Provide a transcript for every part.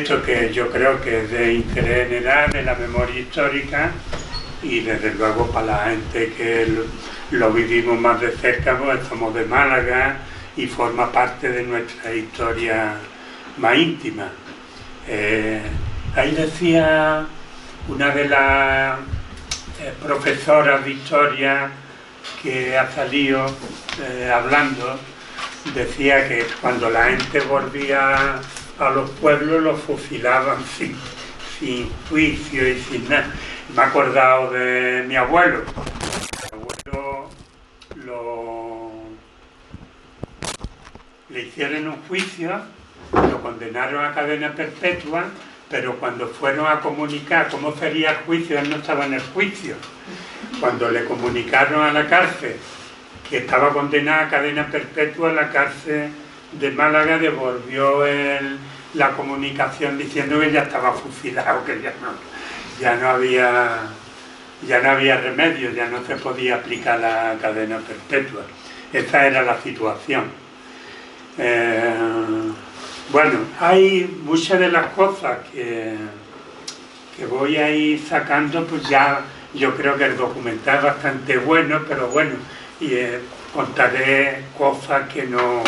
Esto que yo creo que es de interés general en la memoria histórica y desde luego para la gente que lo vivimos más de cerca, pues somos de Málaga y forma parte de nuestra historia más íntima. Ahí decía una de las profesoras de historia que ha salido hablando, decía que cuando la gente volvía a los pueblos los fusilaban sin juicio y sin nada. Me he acordado de mi abuelo. Mi abuelo le hicieron un juicio, lo condenaron a cadena perpetua, pero cuando fueron a comunicar cómo sería el juicio, él no estaba en el juicio. Cuando le comunicaron a la cárcel que estaba condenada a cadena perpetua, la cárcel de Málaga devolvió la comunicación diciendo que ya estaba fusilado, que ya no había remedio, ya no se podía aplicar la cadena perpetua. Esa era la situación. Bueno, hay muchas de las cosas que voy a ir sacando, pues ya yo creo que el documental es bastante bueno, pero bueno, y contaré cosas que no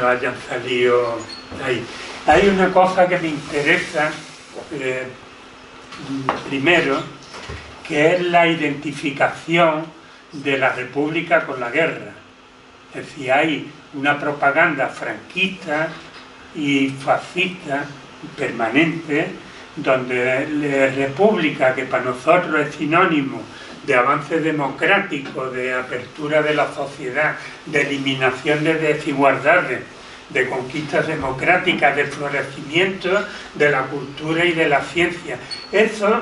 hayan salido ahí. Hay una cosa que me interesa primero, que es la identificación de la República con la guerra. Es decir, hay una propaganda franquista y fascista permanente, donde la República, que para nosotros es sinónimo de avance democrático, de apertura de la sociedad, de eliminación de desigualdades, de conquistas democráticas, de florecimiento de la cultura y de la ciencia. Eso,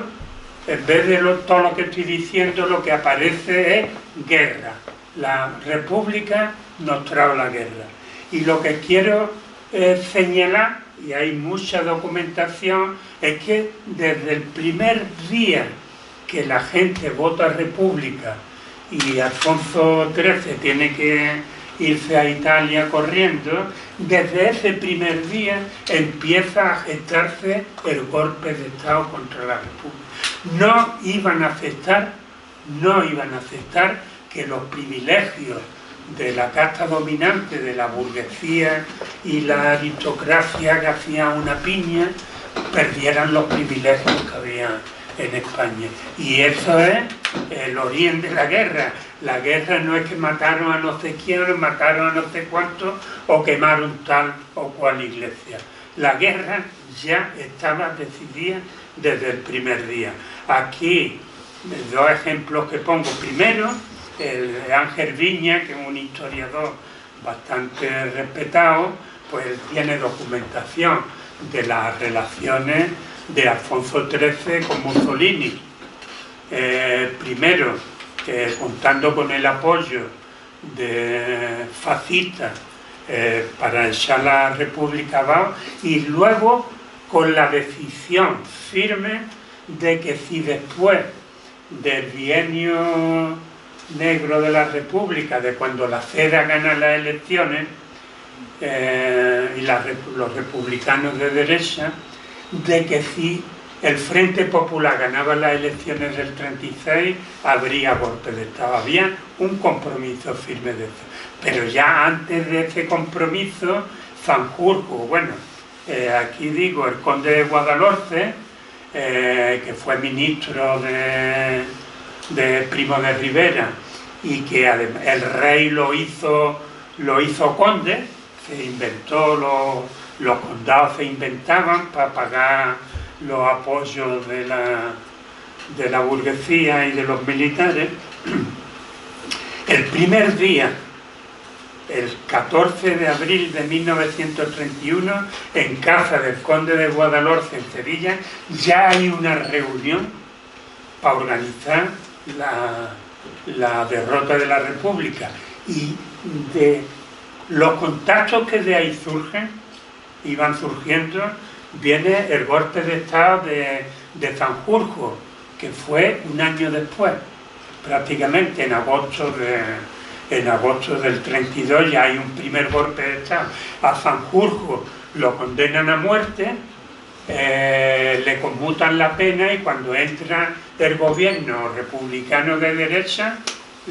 en vez de todo lo que estoy diciendo, lo que aparece es guerra. La República nos trae la guerra. Y lo que quiero señalar, y hay mucha documentación, es que desde el primer día que la gente vota República y Alfonso XIII tiene que irse a Italia corriendo, desde ese primer día empieza a gestarse el golpe de Estado contra la República. No iban a aceptar que los privilegios de la casta dominante, de la burguesía y la aristocracia que hacía una piña, perdieran los privilegios que había en España. Y eso es el origen de la guerra. La guerra no es que mataron a no sé quién, mataron a no sé cuántos o quemaron tal o cual iglesia. La guerra ya estaba decidida desde el primer día. Aquí, dos ejemplos que pongo. Primero, el Ángel Viña, que es un historiador bastante respetado, pues tiene documentación de las relaciones de Alfonso XIII con Mussolini. Primero, contando con el apoyo de fascistas para echar la República abajo, y luego con la decisión firme de que si después del bienio negro de la República, de cuando la CEDA gana las elecciones y los republicanos de derecha, de que si el Frente Popular ganaba las elecciones del 36, habría golpe de Estado. Había un compromiso firme de eso. Pero ya antes de ese compromiso, Sanjurjo, bueno, aquí digo, el conde de Guadalhorce, que fue ministro de Primo de Rivera, y que el rey lo hizo conde, se inventó, los condados se inventaban para pagar los apoyos de la burguesía y de los militares. El primer día, el 14 de abril de 1931, en casa del conde de Guadalhorce en Sevilla, ya hay una reunión para organizar la derrota de la República, y de los contactos que de ahí iban surgiendo, viene el golpe de Estado de Sanjurjo, que fue un año después, prácticamente en agosto del 32 ya hay un primer golpe de Estado. A Sanjurjo lo condenan a muerte le conmutan la pena y cuando entra el gobierno republicano de derecha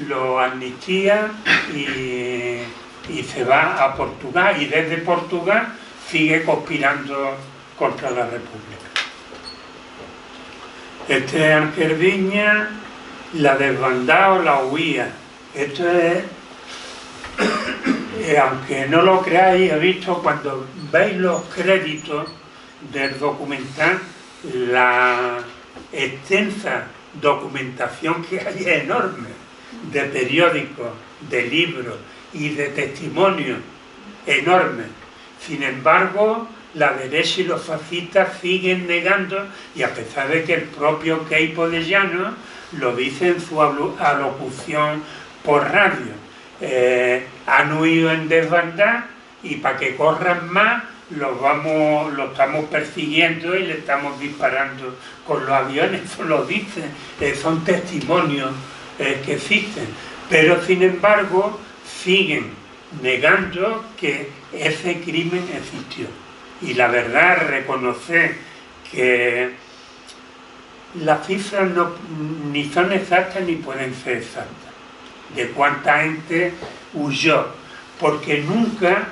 lo amnistía y se va a Portugal, y desde Portugal sigue conspirando contra la República. Este es Ángel Viñas, la desbandada o la huía. Esto es, aunque no lo creáis, he visto cuando veis los créditos del documental, la extensa documentación que hay es enorme, de periódicos, de libros y de testimonios, enorme. Sin embargo, la derecha y los fascistas siguen negando, y a pesar de que el propio Queipo de Llano lo dice en su alocución por radio, han huido en desbandada y para que corran más lo estamos persiguiendo y le estamos disparando con los aviones. Eso lo dicen, son testimonios que existen, pero sin embargo siguen negando que ese crimen existió. Y la verdad es reconocer que las cifras ni son exactas ni pueden ser exactas de cuánta gente huyó, porque nunca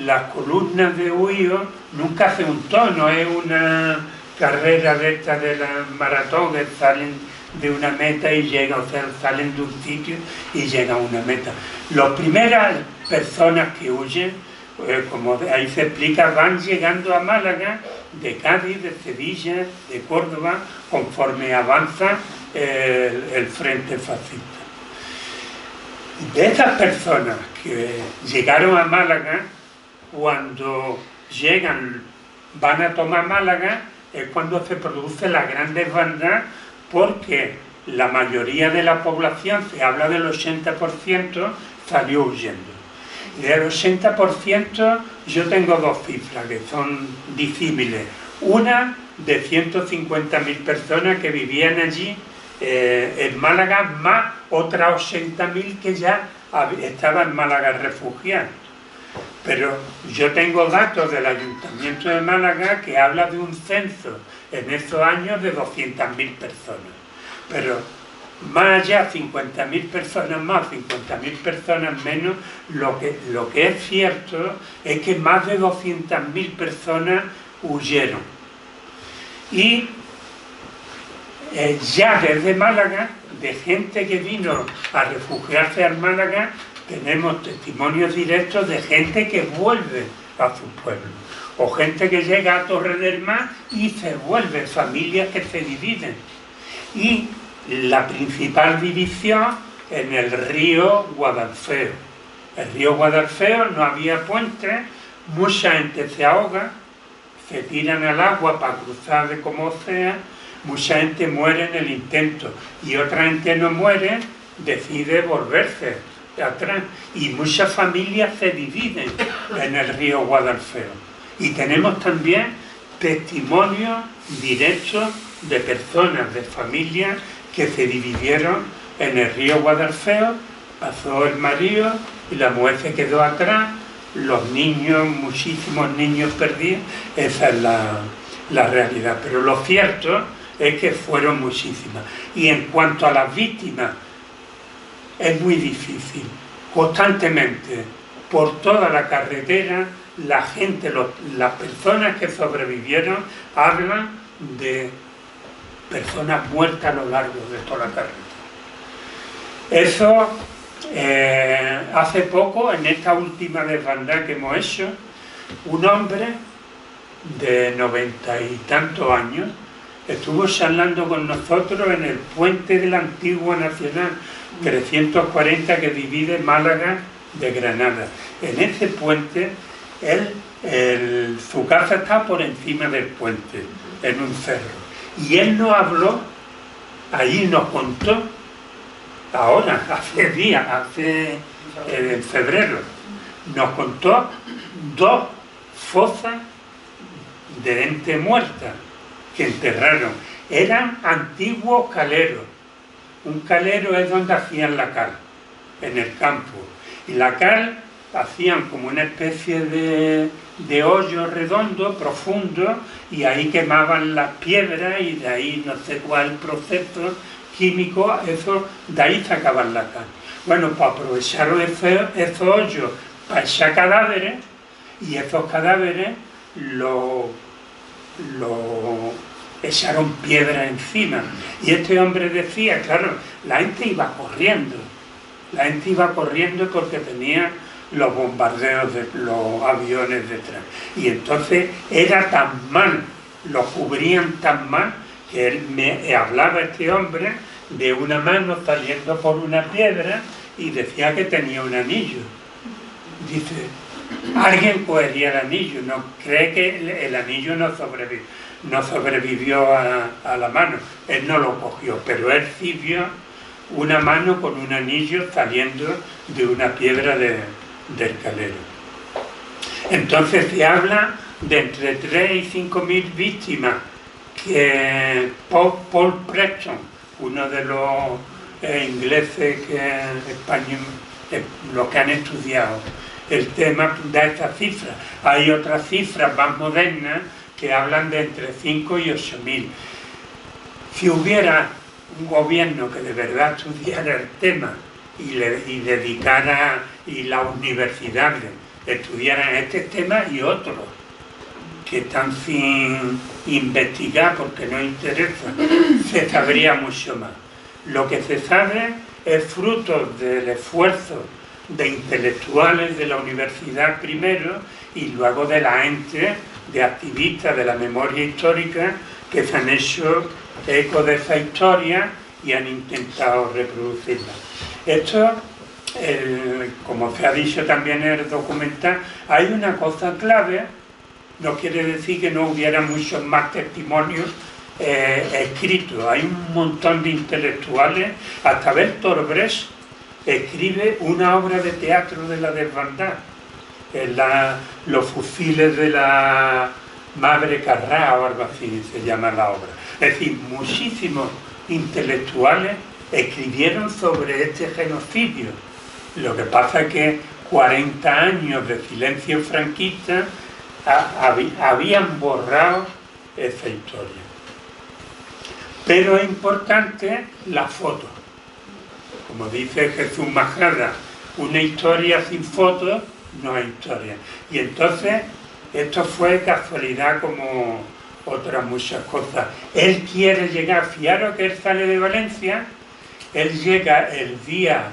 las columnas de huío nunca hace un tono, es una carrera de esta de la maratón que salen de una meta y llegan, o sea, salen de un sitio y llegan a una meta. Las primeras personas que huyen, como ahí se explica, van llegando a Málaga de Cádiz, de Sevilla, de Córdoba, conforme avanza el frente fascista. De esas personas que llegaron a Málaga, cuando llegan, van a tomar Málaga, es cuando se produce la gran desbandada, porque la mayoría de la población, se habla del 80%, salió huyendo. Y del 80% yo tengo dos cifras que son disímiles. Una de 150.000 personas que vivían allí en Málaga, más otras 80.000 que ya estaban en Málaga refugiados. Pero yo tengo datos del Ayuntamiento de Málaga que habla de un censo en esos años de 200.000 personas. Pero más allá, 50.000 personas más, 50.000 personas menos, lo que es cierto es que más de 200.000 personas huyeron. Y ya desde Málaga, de gente que vino a refugiarse a Málaga, tenemos testimonios directos de gente que vuelve a su pueblo, o gente que llega a Torre del Mar y se vuelve, familias que se dividen. Y la principal división en el río Guadalfeo. El río Guadalfeo no había puentes, mucha gente se ahoga, se tiran al agua para cruzar de como sea, mucha gente muere en el intento y otra gente no muere, decide volverse atrás, y muchas familias se dividen en el río Guadalfeo. Y tenemos también testimonios directos de personas, de familias que se dividieron en el río Guadalfeo, pasó el marido y la mujer se quedó atrás, los niños, muchísimos niños perdidos. Esa es la realidad, pero lo cierto es que fueron muchísimas. Y en cuanto a las víctimas, es muy difícil. Constantemente, por toda la carretera, la gente, las personas que sobrevivieron, hablan de personas muertas a lo largo de toda la carretera. Eso, hace poco, en esta última desbandada que hemos hecho, un hombre de 90 y tantos años estuvo charlando con nosotros en el puente de la Antigua Nacional 340 que divide Málaga de Granada. En ese puente, su casa está por encima del puente, en un cerro. Y él nos habló, allí nos contó, ahora, hace días, en febrero, nos contó 2 fosas de gente muerta que enterraron. Eran antiguos caleros. Un calero es donde hacían la cal, en el campo. Y la cal hacían como una especie de hoyo redondo, profundo, y ahí quemaban las piedras y de ahí no sé cuál proceso químico, eso, de ahí sacaban la carne. Bueno, pues aprovecharon esos hoyos para echar cadáveres, y esos cadáveres lo echaron piedra encima. Y este hombre decía, claro, la gente iba corriendo porque tenía los bombardeos de los aviones detrás. Y entonces era tan mal, lo cubrían tan mal, que él me hablaba, este hombre, de una mano saliendo por una piedra y decía que tenía un anillo. Dice, alguien cogería el anillo, no cree que el anillo no sobrevivió a la mano. Él no lo cogió, pero él sí vio una mano con un anillo saliendo de una piedra del calero. Entonces se habla de entre 3 y 5 mil víctimas que Paul Preston, uno de los ingleses españoles, los que han estudiado el tema, da esta cifra. Hay otras cifras más modernas que hablan de entre 5 y 8 mil. Si hubiera un gobierno que de verdad estudiara el tema y dedicara, y las universidades estudiaran este tema y otros que están sin investigar porque no interesa, se sabría mucho más. Lo que se sabe es fruto del esfuerzo de intelectuales de la universidad primero y luego de la gente, de activistas de la memoria histórica que se han hecho eco de esa historia y han intentado reproducirla. Esto, como se ha dicho también en el documental, hay una cosa clave, no quiere decir que no hubiera muchos más testimonios escritos. Hay un montón de intelectuales, hasta Bertolt Brecht escribe una obra de teatro de la desbandada, los fusiles de la Madre Carrá o algo así se llama la obra. Es decir, muchísimos intelectuales escribieron sobre este genocidio. Lo que pasa es que 40 años de silencio franquista habían borrado esa historia. Pero es importante la foto. Como dice Jesús Majada, una historia sin fotos no es historia. Y entonces, esto fue casualidad como otras muchas cosas. Él quiere llegar, fijaros que él sale de Valencia, él llega el día,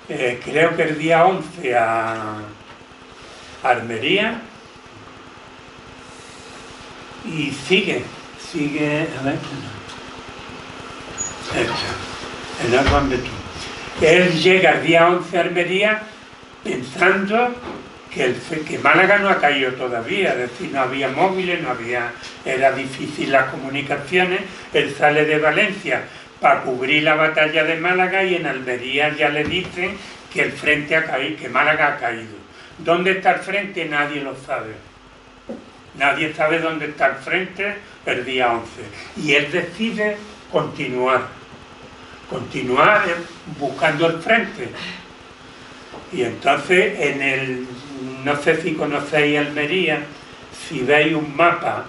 creo que el día 11 a Almería, y sigue, a ver, en Arban Betún. Él llega el día 11 a Almería pensando que Málaga no ha caído todavía, es decir, no había móviles, era difícil las comunicaciones. Él sale de Valencia para cubrir la batalla de Málaga y en Almería ya le dicen que el frente ha caído, que Málaga ha caído. ¿Dónde está el frente? Nadie lo sabe. Nadie sabe dónde está el frente el día 11. Y él decide continuar buscando el frente. Y entonces no sé si conocéis Almería, si veis un mapa,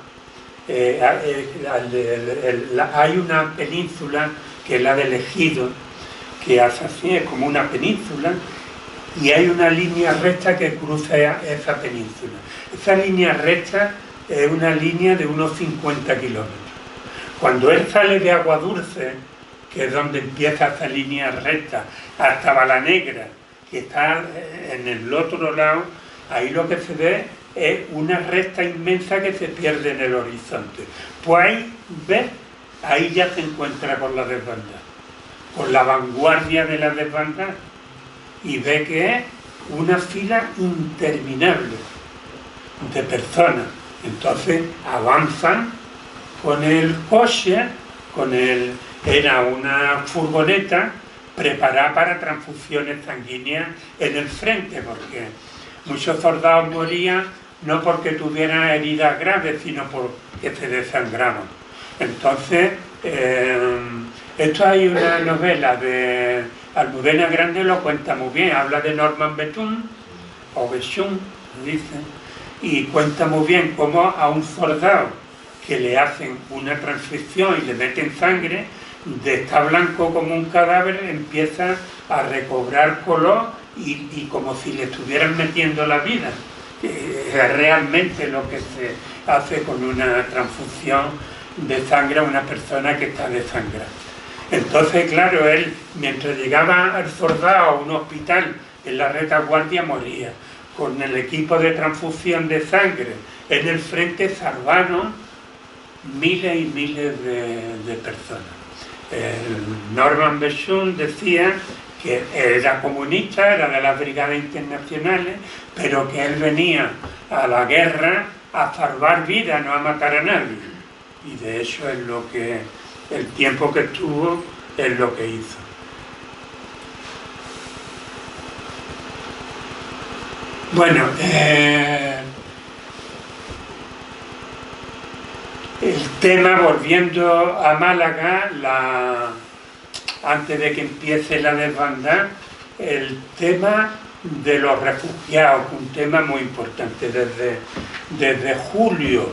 hay una península que es la del Ejido, que hace así, es como una península, y hay una línea recta que cruza esa península. Esa línea recta es una línea de unos 50 kilómetros. Cuando él sale de Aguadulce, que es donde empieza esa línea recta, hasta Balanegra, que está en el otro lado, ahí lo que se ve es una recta inmensa que se pierde en el horizonte. Pues ahí ya se encuentra con la desbandada, con la vanguardia de la desbandada, y ve que es una fila interminable de personas. Entonces avanzan con el coche, era una furgoneta preparada para transfusiones sanguíneas en el frente, porque muchos soldados morían no porque tuvieran heridas graves, sino porque se desangraban. Entonces, esto hay una novela de Almudena Grandes, lo cuenta muy bien, habla de Norman Betún, o Beshún, dicen, y cuenta muy bien cómo a un soldado que le hacen una transfusión y le meten sangre, de estar blanco como un cadáver empieza a recobrar color y como si le estuvieran metiendo la vida. Es realmente lo que se hace con una transfusión de sangre a una persona que está desangrada. Entonces, claro, él, mientras llegaba al soldado a un hospital en la retaguardia, moría. Con el equipo de transfusión de sangre en el frente salvaron miles y miles de personas. Norman Beshún decía que era comunista, era de las brigadas internacionales, pero que él venía a la guerra a salvar vidas, no a matar a nadie. Y de hecho es lo que, el tiempo que estuvo, es lo que hizo. Bueno, el tema, volviendo a Málaga, antes de que empiece la desbandada, el tema de los refugiados, un tema muy importante. Desde julio,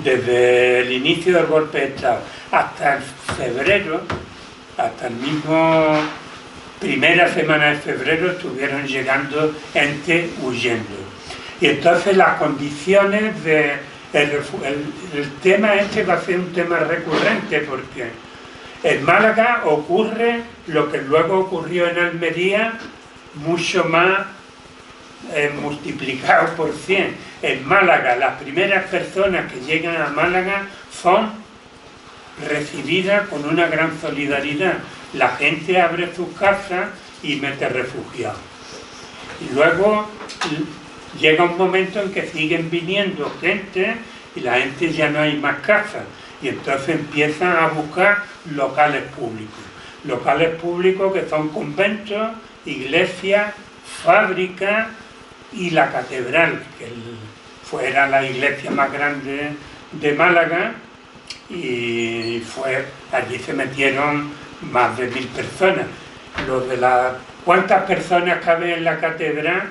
desde el inicio del golpe de Estado, hasta el febrero, hasta el mismo primera semana de febrero, estuvieron llegando gente huyendo. Y entonces las condiciones el tema este va a ser un tema recurrente, porque en Málaga ocurre lo que luego ocurrió en Almería, mucho más multiplicado por 100. En Málaga, las primeras personas que llegan a Málaga son recibidas con una gran solidaridad. La gente abre sus casas y mete refugiados. Y luego llega un momento en que siguen viniendo gente y la gente ya no hay más casas. Y entonces empiezan a buscar locales públicos. Locales públicos que son conventos, iglesias, fábricas y la catedral, que era la iglesia más grande de Málaga, y allí se metieron más de 1000 personas. ¿Cuántas personas caben en la catedral?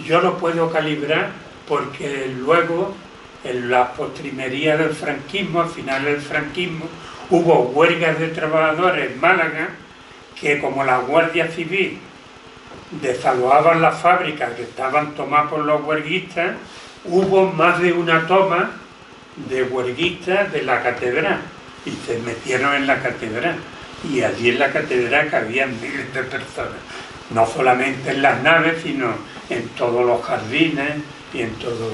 Yo lo puedo calibrar porque luego, en la postrimería del franquismo, al final del franquismo, hubo huelgas de trabajadores en Málaga que, como la Guardia Civil desalojaban las fábricas que estaban tomadas por los huelguistas, hubo más de una toma de huelguistas de la catedral y se metieron en la catedral. Y allí en la catedral cabían miles de personas, no solamente en las naves, sino en todos los jardines y en todos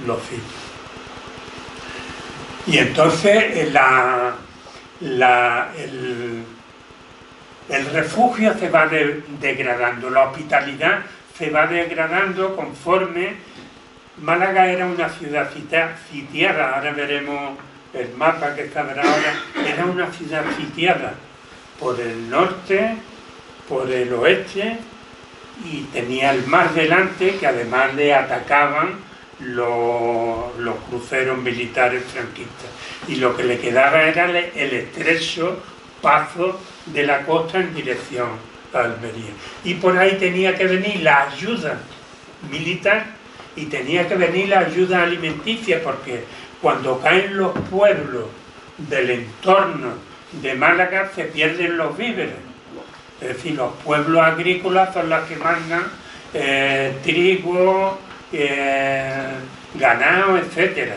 los sitios. Y entonces el refugio se va degradando, la hospitalidad se va degradando conforme. Málaga era una ciudad sitiada, ahora veremos el mapa que está ahora, era una ciudad sitiada por el norte, por el oeste, y tenía el mar delante, que además le atacaban los cruceros militares franquistas. Y lo que le quedaba era el estrecho paso de la costa en dirección a Almería. Y por ahí tenía que venir la ayuda militar y tenía que venir la ayuda alimenticia, porque cuando caen los pueblos del entorno de Málaga se pierden los víveres. Es decir, los pueblos agrícolas son los que mandan trigo, ganado, etc.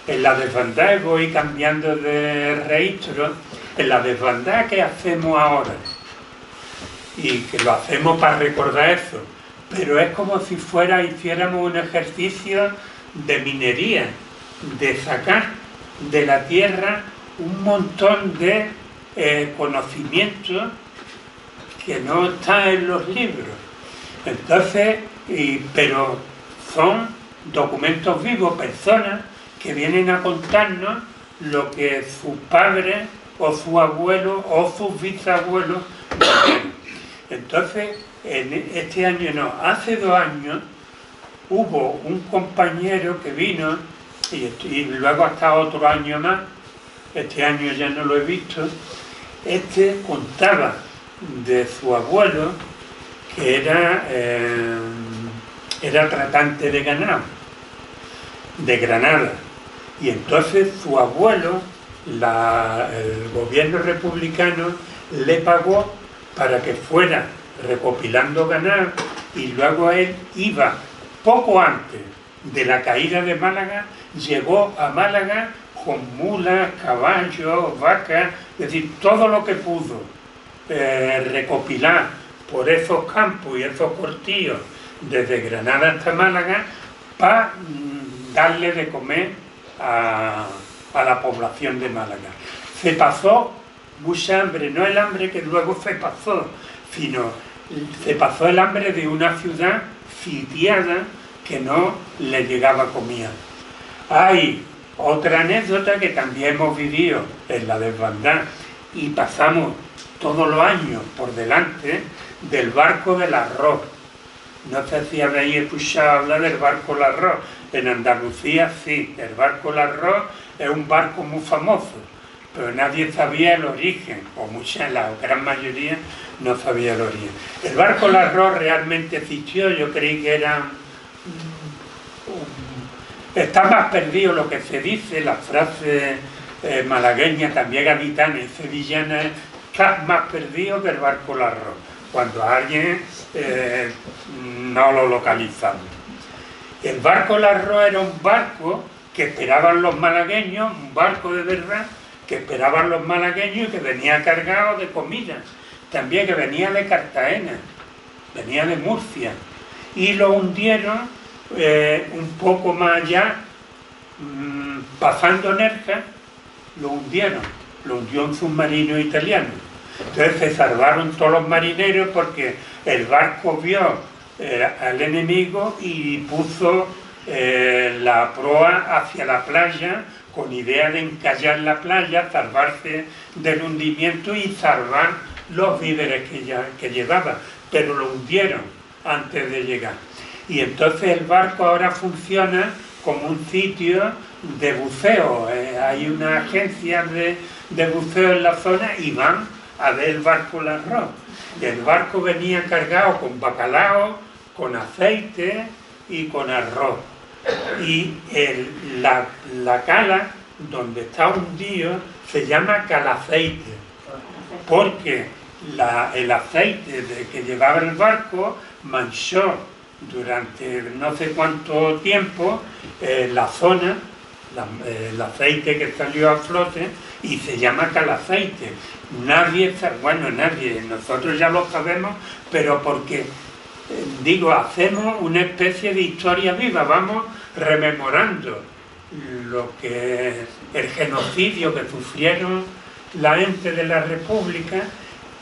En la desbandada, voy cambiando de registro, en la desbandada que hacemos ahora, y que lo hacemos para recordar eso, pero es como si hiciéramos un ejercicio de minería, de sacar de la tierra un montón de conocimientos que no están en los libros. Entonces, pero son documentos vivos, personas que vienen a contarnos lo que sus padres o sus abuelos o sus bisabuelos vivieron. Entonces, este año no, hace 2 años hubo un compañero que vino y luego hasta otro año más, este año ya no lo he visto. Este contaba de su abuelo que era tratante de ganado, de Granada. Y entonces su abuelo, el gobierno republicano, le pagó para que fuera recopilando ganado, y luego él iba, poco antes de la caída de Málaga, llegó a Málaga con mulas, caballos, vacas, es decir, todo lo que pudo recopilar por esos campos y esos cortillos desde Granada hasta Málaga para darle de comer a la población de Málaga. Se pasó mucha hambre, no el hambre que luego se pasó, sino se pasó el hambre de una ciudad sitiada que no le llegaba comida. Hay otra anécdota que también hemos vivido en la desbandada, y pasamos todos los años por delante del barco del arroz. No sé si habéis escuchado hablar del barco del arroz. En Andalucía sí, el barco del arroz es un barco muy famoso, pero nadie sabía el origen, o la gran mayoría no sabía el origen. El barco del arroz realmente existió, yo creí que era... Está más perdido lo que se dice, la frase malagueña, también gaditana y sevillana, está más perdido que el barco del arroz, cuando alguien no lo localizamos. El barco del arroz era un barco que esperaban los malagueños, un barco de verdad, que esperaban los malagueños y que venía cargado de comida, también que venía de Cartagena, venía de Murcia, y lo hundieron un poco más allá, pasando Nerja, lo hundió un submarino italiano. Entonces se salvaron todos los marineros porque el barco vio al enemigo y puso la proa hacia la playa con idea de encallar la playa, salvarse del hundimiento y salvar los víveres que llevaba, pero lo hundieron antes de llegar. Y entonces el barco ahora funciona como un sitio de buceo. Hay una agencia de buceo en la zona y van a ver el barco del arroz. El barco venía cargado con bacalao, con aceite y con arroz. Y la cala donde está hundido se llama calaceite, porque el aceite que llevaba el barco manchó durante no sé cuánto tiempo la zona, el aceite que salió a flote, y se llama calaceite. Nadie, nosotros ya lo sabemos, pero porque, hacemos una especie de historia viva, vamos rememorando lo que el genocidio que sufrieron la gente de la República,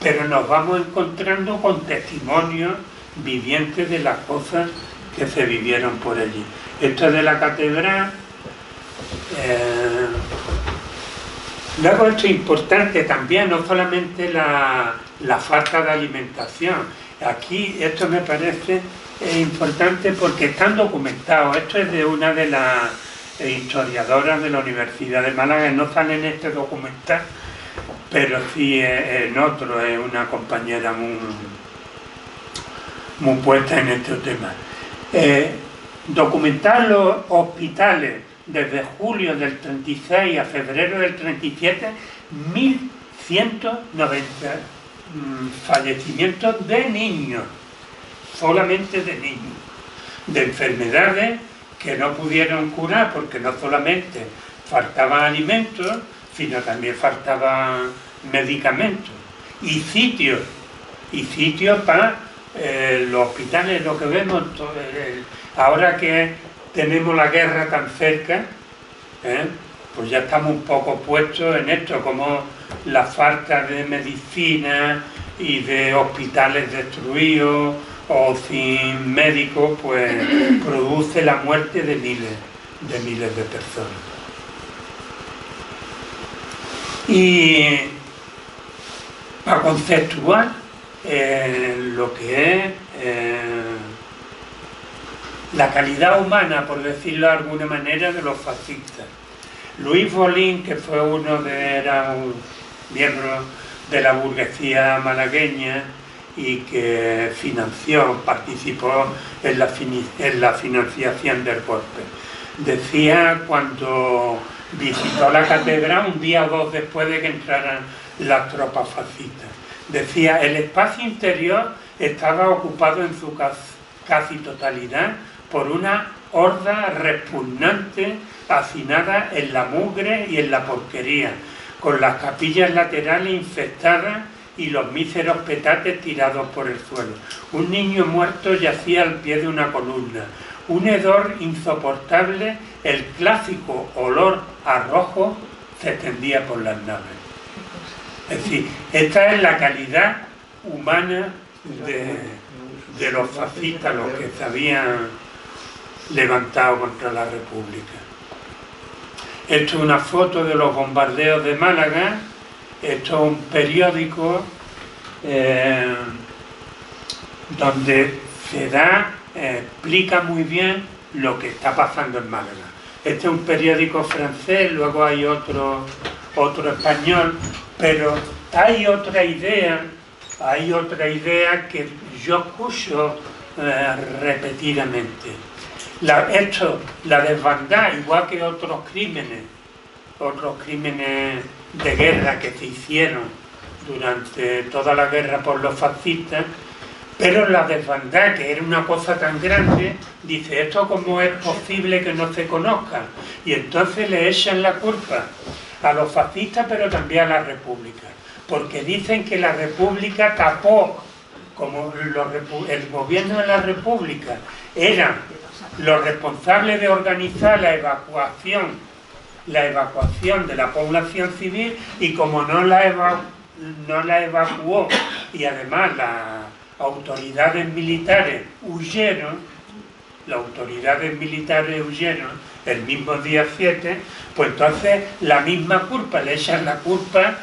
pero nos vamos encontrando con testimonios vivientes de las cosas que se vivieron por allí. Esto de la catedral. Luego esto es importante también, no solamente la falta de alimentación. Aquí esto me parece importante porque están documentados. Esto es de una de las historiadoras de la Universidad de Málaga, no sale en este documental, pero sí en otro, es una compañera muy puesta en este tema. Documentar los hospitales desde julio del 36 a febrero del 37, 1.190 fallecimientos de niños, solamente de niños, de enfermedades que no pudieron curar porque no solamente faltaban alimentos, sino también faltaban medicamentos y sitios para los hospitales. Lo que vemos ahora que tenemos la guerra tan cerca, pues ya estamos un poco puestos en esto, como la falta de medicina y de hospitales destruidos o sin médicos, pues produce la muerte de miles de personas. Y para conceptuar lo que es la calidad humana, por decirlo de alguna manera, de los fascistas. Luis Bolín, que fue era un miembro de la burguesía malagueña y que participó en la financiación del golpe. Decía, cuando visitó la catedral un día o dos después de que entraran las tropas fascistas, decía: el espacio interior estaba ocupado en su casi totalidad por una horda repugnante hacinada en la mugre y en la porquería, con las capillas laterales infectadas y los míseros petates tirados por el suelo. Un niño muerto yacía al pie de una columna. Un hedor insoportable, el clásico olor a rojo, se extendía por las naves. Es decir, esta es la calidad humana de los fascistas, los que se habían levantado contra la República. Esto es una foto de los bombardeos de Málaga. Esto es un periódico donde se explica muy bien lo que está pasando en Málaga. Este es un periódico francés, luego hay otro español, pero hay otra idea que yo escucho repetidamente. La desbandada, igual que otros crímenes de guerra que se hicieron durante toda la guerra por los fascistas, pero la desbandada, que era una cosa tan grande, dice: ¿esto cómo es posible que no se conozca? Y entonces le echan la culpa a los fascistas, pero también a la República, porque dicen que la República tapó, como el gobierno de la República eran los responsables de organizar la evacuación de la población civil, y como no la evacuó, y además las autoridades militares huyeron el mismo día 7, pues entonces la misma culpa, le echan la culpa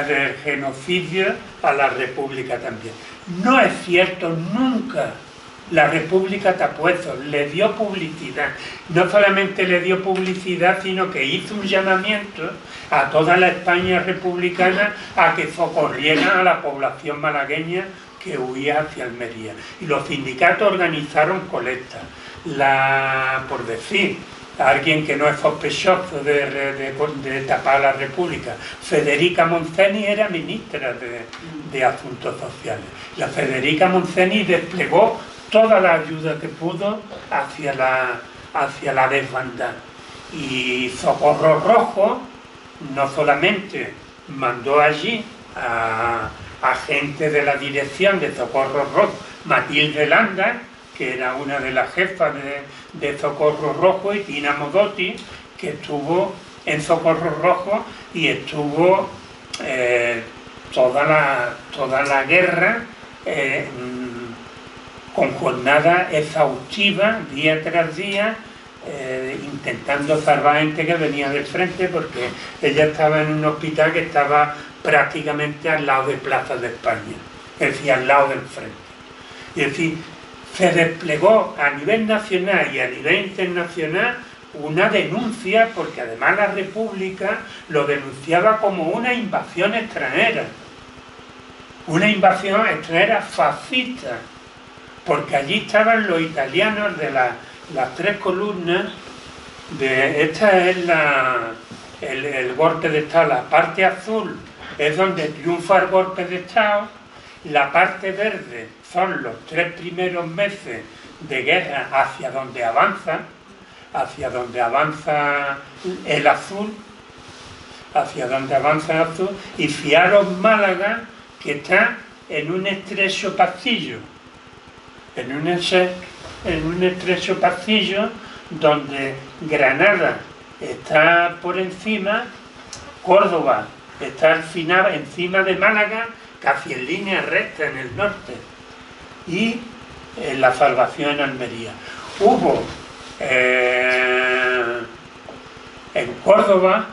del genocidio a la República también. No es cierto, nunca. La República tapó eso, le dio publicidad. No solamente le dio publicidad, sino que hizo un llamamiento a toda la España republicana a que socorrieran a la población malagueña que huía hacia Almería. Y los sindicatos organizaron colectas. Por decir, alguien que no es sospechoso de tapar a la República, Federica Montseny era ministra de Asuntos Sociales. La Federica Montseny desplegó toda la ayuda que pudo hacia la desbandada. Y Socorro Rojo no solamente mandó allí a gente de la dirección de Socorro Rojo, Matilde Landa, que era una de las jefas de Socorro Rojo, y Tina Modotti, que estuvo en Socorro Rojo y estuvo toda la guerra con jornadas exhaustivas, día tras día, intentando salvar gente que venía del frente, porque ella estaba en un hospital que estaba prácticamente al lado de Plaza de España, es decir, al lado del frente. Es decir, se desplegó a nivel nacional y a nivel internacional una denuncia, porque además la República lo denunciaba como una invasión extranjera fascista, porque allí estaban los italianos de las tres columnas. Esta es el golpe de Estado. La parte azul es donde triunfa el golpe de Estado, la parte verde son los 3 primeros meses de guerra hacia donde avanza el azul, y fiaros Málaga, que está en un estrecho pasillo, donde Granada está por encima, Córdoba está al final, encima de Málaga, casi en línea recta en el norte, y la salvación en Almería. Hubo en Córdoba,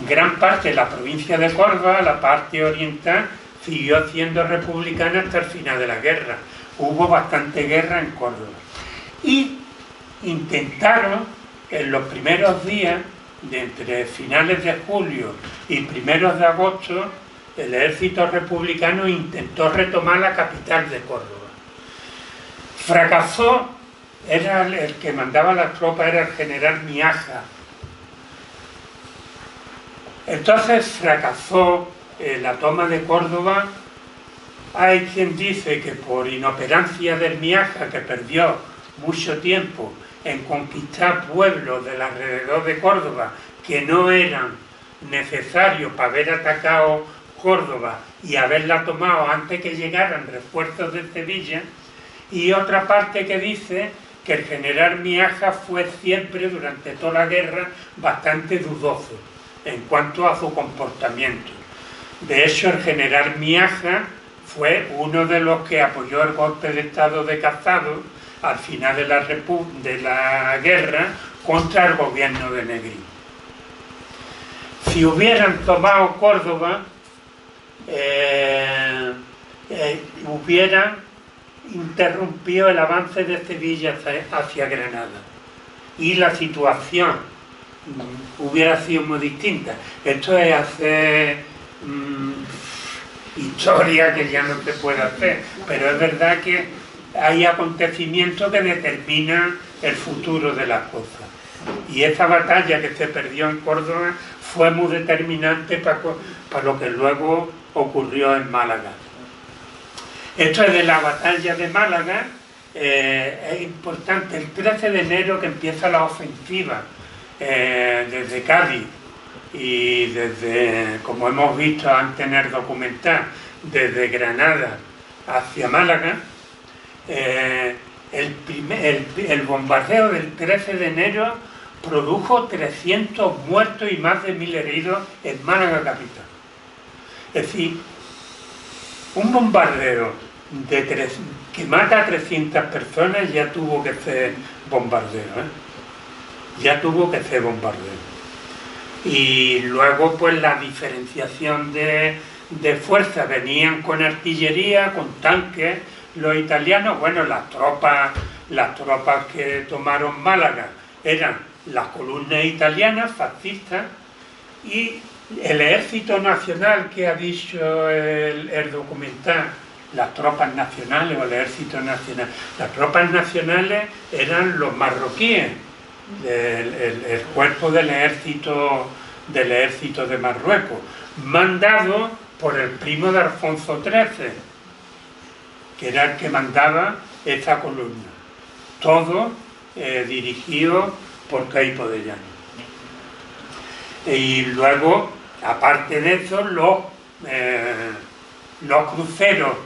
gran parte de la provincia de Córdoba, la parte oriental, siguió siendo republicana hasta el final de la guerra. Hubo bastante guerra en Córdoba. Y intentaron, en los primeros días, de entre finales de julio y primeros de agosto, el ejército republicano intentó retomar la capital de Córdoba. Fracasó, era el que mandaba las tropas, era el general Miaja. Entonces fracasó la toma de Córdoba. Hay quien dice que por inoperancia del Miaja, que perdió mucho tiempo en conquistar pueblos del alrededor de Córdoba que no eran necesarios para haber atacado Córdoba y haberla tomado antes que llegaran refuerzos de Sevilla, y otra parte que dice que el general Miaja fue siempre, durante toda la guerra, bastante dudoso en cuanto a su comportamiento. De hecho, el general Miaja fue uno de los que apoyó el golpe de Estado de Casado al final de la guerra contra el gobierno de Negrín. Si hubieran tomado Córdoba, hubieran interrumpido el avance de Sevilla hacia Granada y la situación hubiera sido muy distinta. Esto es hacer historia que ya no se puede hacer, pero es verdad que hay acontecimientos que determinan el futuro de las cosas. Y esa batalla que se perdió en Córdoba fue muy determinante para lo que luego ocurrió en Málaga. Esto es de la batalla de Málaga. Es importante, el 13 de enero que empieza la ofensiva desde Cádiz y desde, como hemos visto antes en el documental, desde Granada hacia Málaga. El bombardeo del 13 de enero produjo 300 muertos y más de 1000 heridos en Málaga capital. Es decir, un bombardeo que mata a 300 personas ya tuvo que ser bombardeo, ya tuvo que ser bombardeo. Y luego pues la diferenciación de fuerzas, venían con artillería, con tanques, los italianos, bueno, las tropas que tomaron Málaga eran las columnas italianas, fascistas, y el ejército nacional que ha dicho el documental, las tropas nacionales o el ejército nacional. Las tropas nacionales eran los marroquíes, el cuerpo del ejército de Marruecos, mandado por el primo de Alfonso XIII, que era el que mandaba esta columna. Todo dirigido por Queipo de Llano. Y luego, aparte de eso, los cruceros,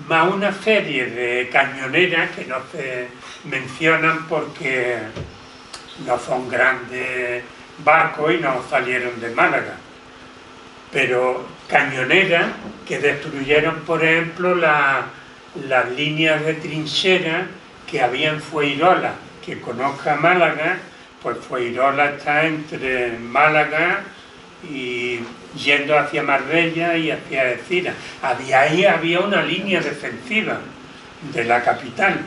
más una serie de cañoneras que no se mencionan porque no son grandes barcos y no salieron de Málaga, pero cañoneras que destruyeron, por ejemplo, las líneas de trinchera que había en Fuengirola. Que conozca Málaga, pues Fuengirola está entre Málaga y yendo hacia Marbella y hacia Algeciras. Ahí había una línea defensiva de la capital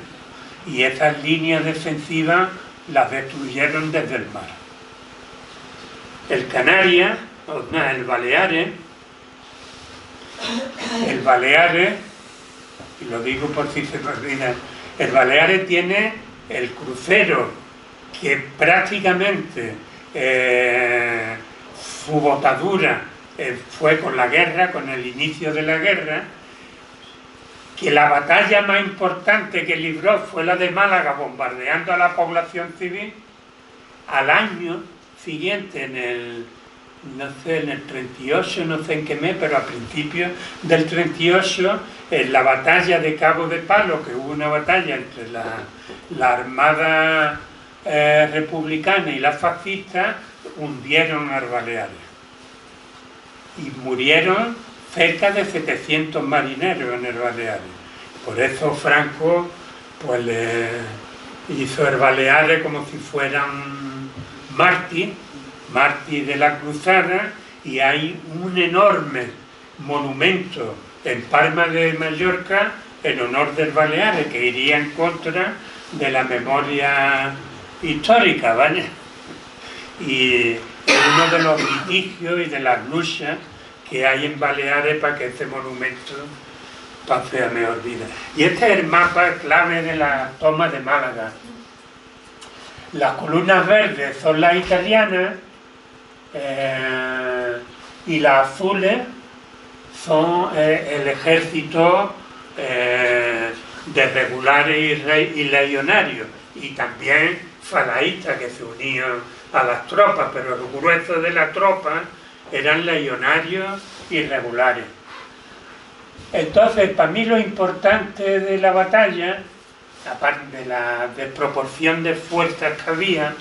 y esas líneas defensivas las destruyeron desde el mar. El Canarias, el Baleares, y lo digo por si se me olvida, el Baleares tiene el crucero que prácticamente su botadura fue con la guerra, con el inicio de la guerra, que la batalla más importante que libró fue la de Málaga, bombardeando a la población civil. Al año siguiente, en el 38, no sé en qué mes, pero a principios del 38, en la batalla de Cabo de Palo, que hubo una batalla entre la Armada republicana y las fascistas, hundieron a Baleares. Y murieron cerca de 700 marineros en el Baleares. Por eso Franco pues le hizo el Baleares como si fueran mártir de la cruzada, y hay un enorme monumento en Palma de Mallorca en honor del Baleares, que iría en contra de la memoria histórica, ¿vale? Y es uno de los litigios y de las luchas que hay en Baleares para que este monumento pase a mejor vida. Y este es el mapa clave de la toma de Málaga. Las columnas verdes son las italianas y las azules son el ejército de regulares y legionarios, y también falaístas que se unían a las tropas, pero el grueso de la tropa eran legionarios y regulares. Entonces, para mí lo importante de la batalla, aparte de la desproporción de fuerzas que había,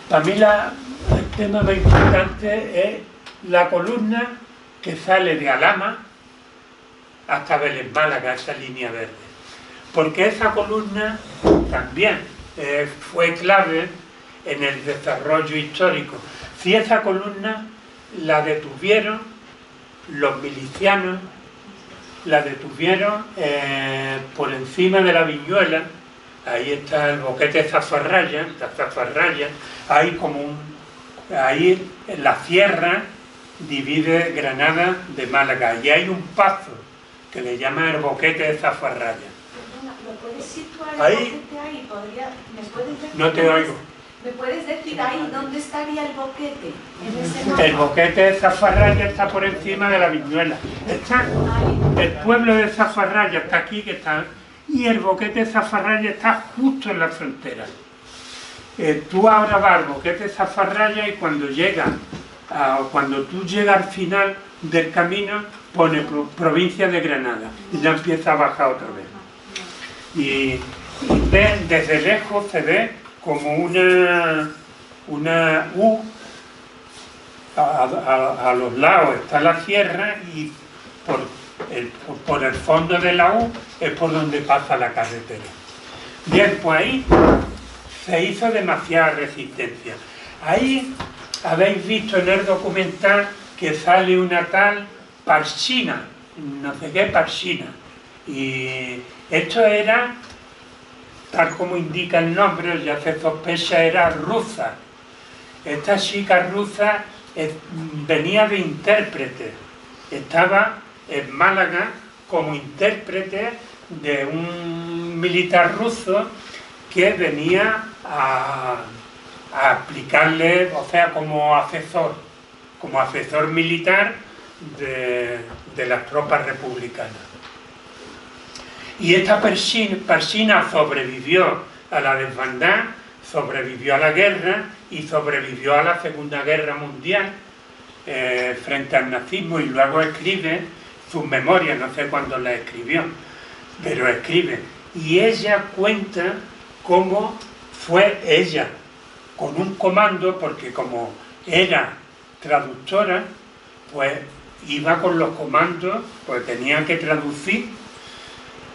para mí el tema más importante es la columna que sale de Alhama hasta Vélez Málaga, esa línea verde. Porque esa columna también fue clave en el desarrollo histórico. Si esa columna la detuvieron los milicianos, la detuvieron por encima de la Viñuela, ahí está el boquete de Zafarraya, hay ahí en la sierra divide Granada de Málaga, y hay un pazo que le llaman el boquete de Zafarraya. ¿Me puedes situar el Ahí, boquete ahí? ¿Me puedes decir no te oigo. ¿Me puedes decir ahí dónde estaría el boquete? En ese mapa. El boquete de Zafarraya está por encima de la Viñuela. El pueblo de Zafarraya está aquí, y el boquete de Zafarraya está justo en la frontera. Tú ahora vas al boquete de Zafarraya y cuando tú llegas al final del camino pone provincia de Granada y ya empieza a bajar otra vez. Y desde lejos se ve como una U, a los lados está la sierra y por el fondo de la U es por donde pasa la carretera. Bien, pues ahí se hizo demasiada resistencia. Ahí habéis visto en el documental que sale una tal Parchina, no sé qué Parchina, y esto era, tal como indica el nombre, ya se sospecha, era rusa. Esta chica rusa venía de intérprete, estaba en Málaga como intérprete de un militar ruso que venía a aplicarle, o sea, como asesor militar de las tropas republicanas. Y esta Parchina sobrevivió a la desbandada, sobrevivió a la guerra y sobrevivió a la Segunda Guerra Mundial frente al nazismo, y luego escribe sus memorias, no sé cuándo las escribió, pero escribe. Y ella cuenta cómo fue ella con un comando, porque como era traductora, pues iba con los comandos, pues tenían que traducir,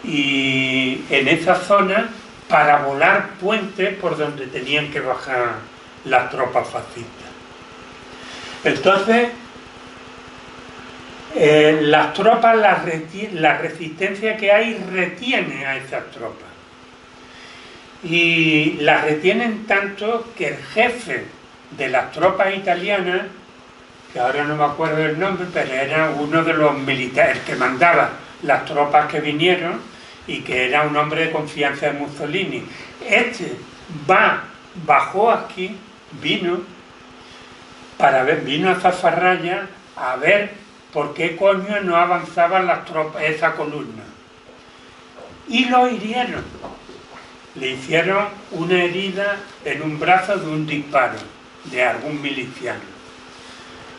y en esa zona para volar puentes por donde tenían que bajar las tropas fascistas. Entonces, las tropas, la resistencia que hay retiene a esas tropas. Y las retienen tanto que el jefe de las tropas italianas, que ahora no me acuerdo el nombre, pero era uno de los militares que mandaba las tropas que vinieron y que era un hombre de confianza de Mussolini. Este bajó aquí, vino a Zafarraya a ver por qué coño no avanzaban las tropas, esa columna. Y lo hirieron. Le hicieron una herida en un brazo de un disparo de algún miliciano.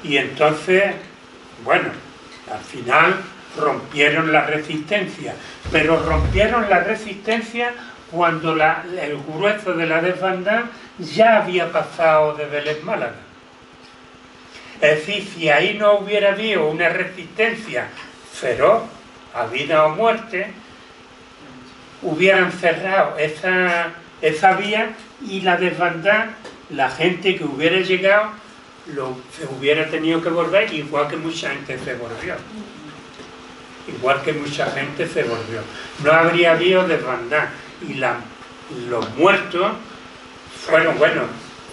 Y entonces, bueno, al final rompieron la resistencia, pero rompieron la resistencia cuando el grueso de la desbandada ya había pasado de Vélez Málaga. Es decir, si ahí no hubiera habido una resistencia feroz, a vida o muerte, hubieran cerrado esa vía, y la desbandada, la gente que hubiera llegado, se hubiera tenido que volver, igual que mucha gente se volvió. No habría habido desbandada, y los muertos fueron, bueno,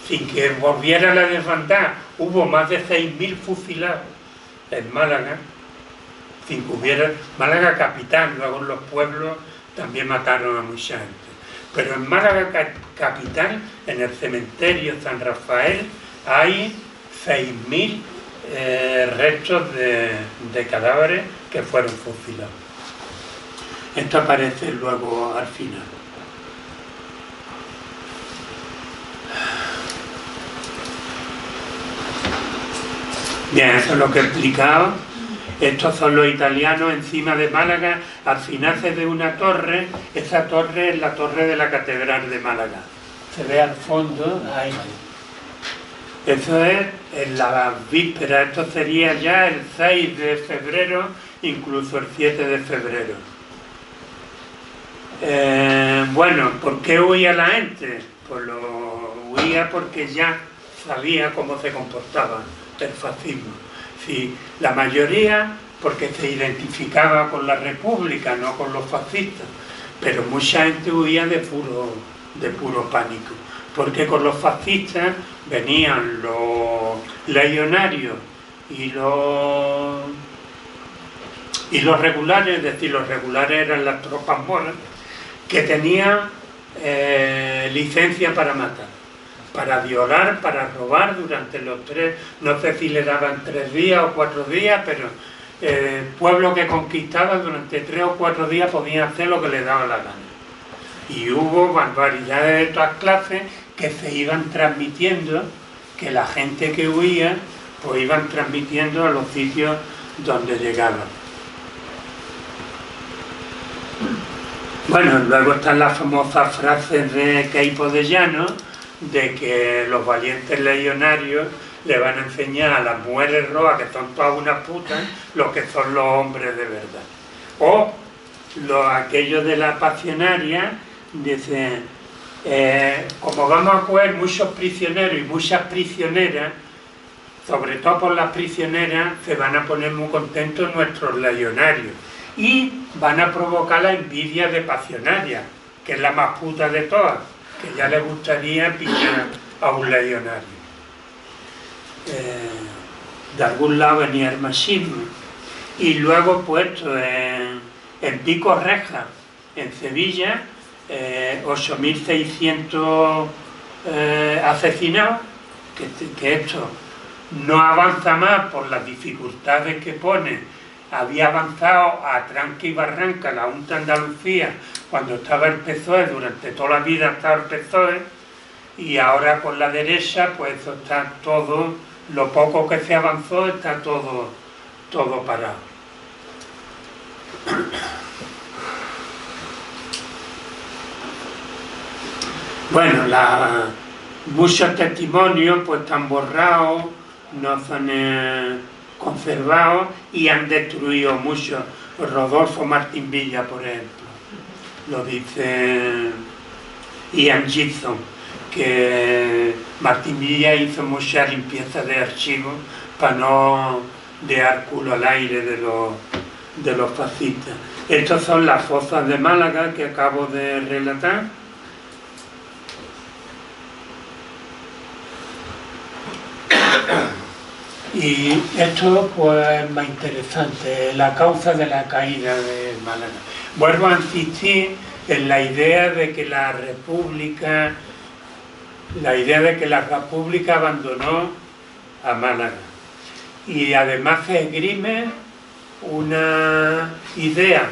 sin que volviera la desbandada, hubo más de 6.000 fusilados en Málaga, sin que hubiera... Málaga capital, luego en los pueblos también mataron a mucha gente. Pero en Málaga capital, en el cementerio San Rafael, hay 6.000 restos de cadáveres que fueron fusilados. Esto aparece luego al final. Bien, eso es lo que he explicado. Estos son los italianos encima de Málaga. Al final se ve una torre. Esa torre es la torre de la Catedral de Málaga. Se ve al fondo, ahí. Eso es en la víspera. Esto sería ya el 6 de febrero, incluso el 7 de febrero. Bueno, ¿por qué huía la gente? Pues lo huía porque ya sabía cómo se comportaba el fascismo. Sí, la mayoría porque se identificaba con la República, no con los fascistas, pero mucha gente huía de puro pánico, porque con los fascistas venían los legionarios y los regulares, es decir, los regulares eran las tropas moras, que tenían licencia para matar, para violar, para robar durante los 3, no sé si le daban 3 días o 4 días, pero el pueblo que conquistaba durante 3 o 4 días podía hacer lo que le daba la gana. Y hubo barbaridades de todas clases que se iban transmitiendo, que la gente que huía, pues iban transmitiendo a los sitios donde llegaban. Bueno, luego están las famosas frases de Queipo de Llano, de que los valientes legionarios le van a enseñar a las mujeres rojas, que son todas unas putas, lo que son los hombres de verdad. O aquellos de la pasionaria, dicen, como vamos a coger muchos prisioneros y muchas prisioneras, sobre todo por las prisioneras, se van a poner muy contentos nuestros legionarios y van a provocar la envidia de pasionaria, que es la más puta de todas, que ya le gustaría pillar a un legionario. De algún lado venía el machismo. Y luego puesto en Pico Reja, en Sevilla, 8.600 asesinados, que esto no avanza más por las dificultades que pone. Había avanzado a tranca y barranca la Junta de Andalucía cuando estaba el PSOE, durante toda la vida estaba el PSOE, y ahora con la derecha, pues eso está todo, lo poco que se avanzó está todo parado. Bueno, muchos testimonios pues están borrados, no son conservados y han destruido mucho. Rodolfo Martín Villa, por ejemplo, lo dice Ian Gibson, que Martín Villa hizo mucha limpieza de archivos para no dejar culo al aire de los fascistas. Estas son las fosas de Málaga que acabo de relatar. Y esto pues es más interesante, la causa de la caída de Málaga. Vuelvo a insistir en la idea de que la República abandonó a Málaga. Y además se esgrime una idea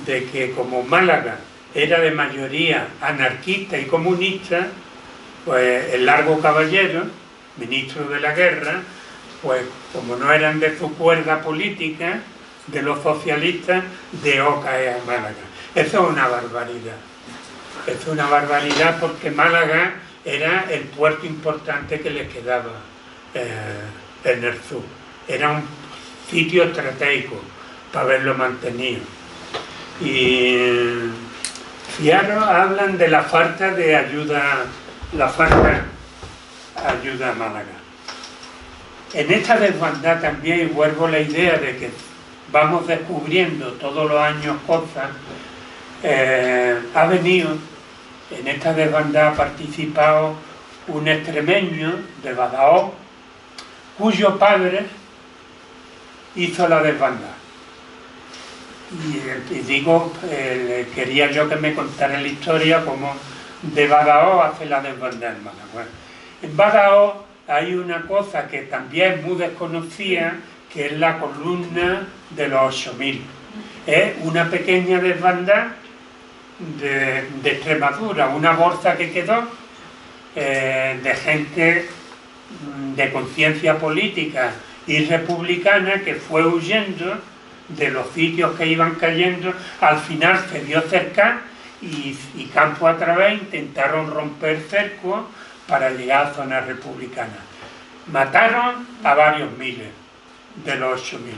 de que como Málaga era de mayoría anarquista y comunista, pues el Largo Caballero, ministro de la guerra, pues como no eran de su cuerda política, de los socialistas, dejó caer a Málaga. Eso es una barbaridad. Es una barbaridad porque Málaga era el puerto importante que les quedaba en el sur. Era un sitio estratégico para haberlo mantenido. Y Fiaro hablan de la falta de ayuda, ayuda a Málaga. En esta desbandada también, y vuelvo a la idea de que vamos descubriendo todos los años cosas, ha venido, en esta desbandada ha participado un extremeño de Badajoz, cuyo padre hizo la desbandada. Y digo, quería yo que me contara la historia como de Badajoz hace la desbandada en Málaga. Bueno, en Badajoz hay una cosa que también es muy desconocida, que es la columna de los 8000. Es una pequeña desbandada de Extremadura, una bolsa que quedó de gente de conciencia política y republicana que fue huyendo de los sitios que iban cayendo. Al final se dio cerca y campo a través intentaron romper cerco para llegar a zonas republicanas. Mataron a varios miles de los 8000.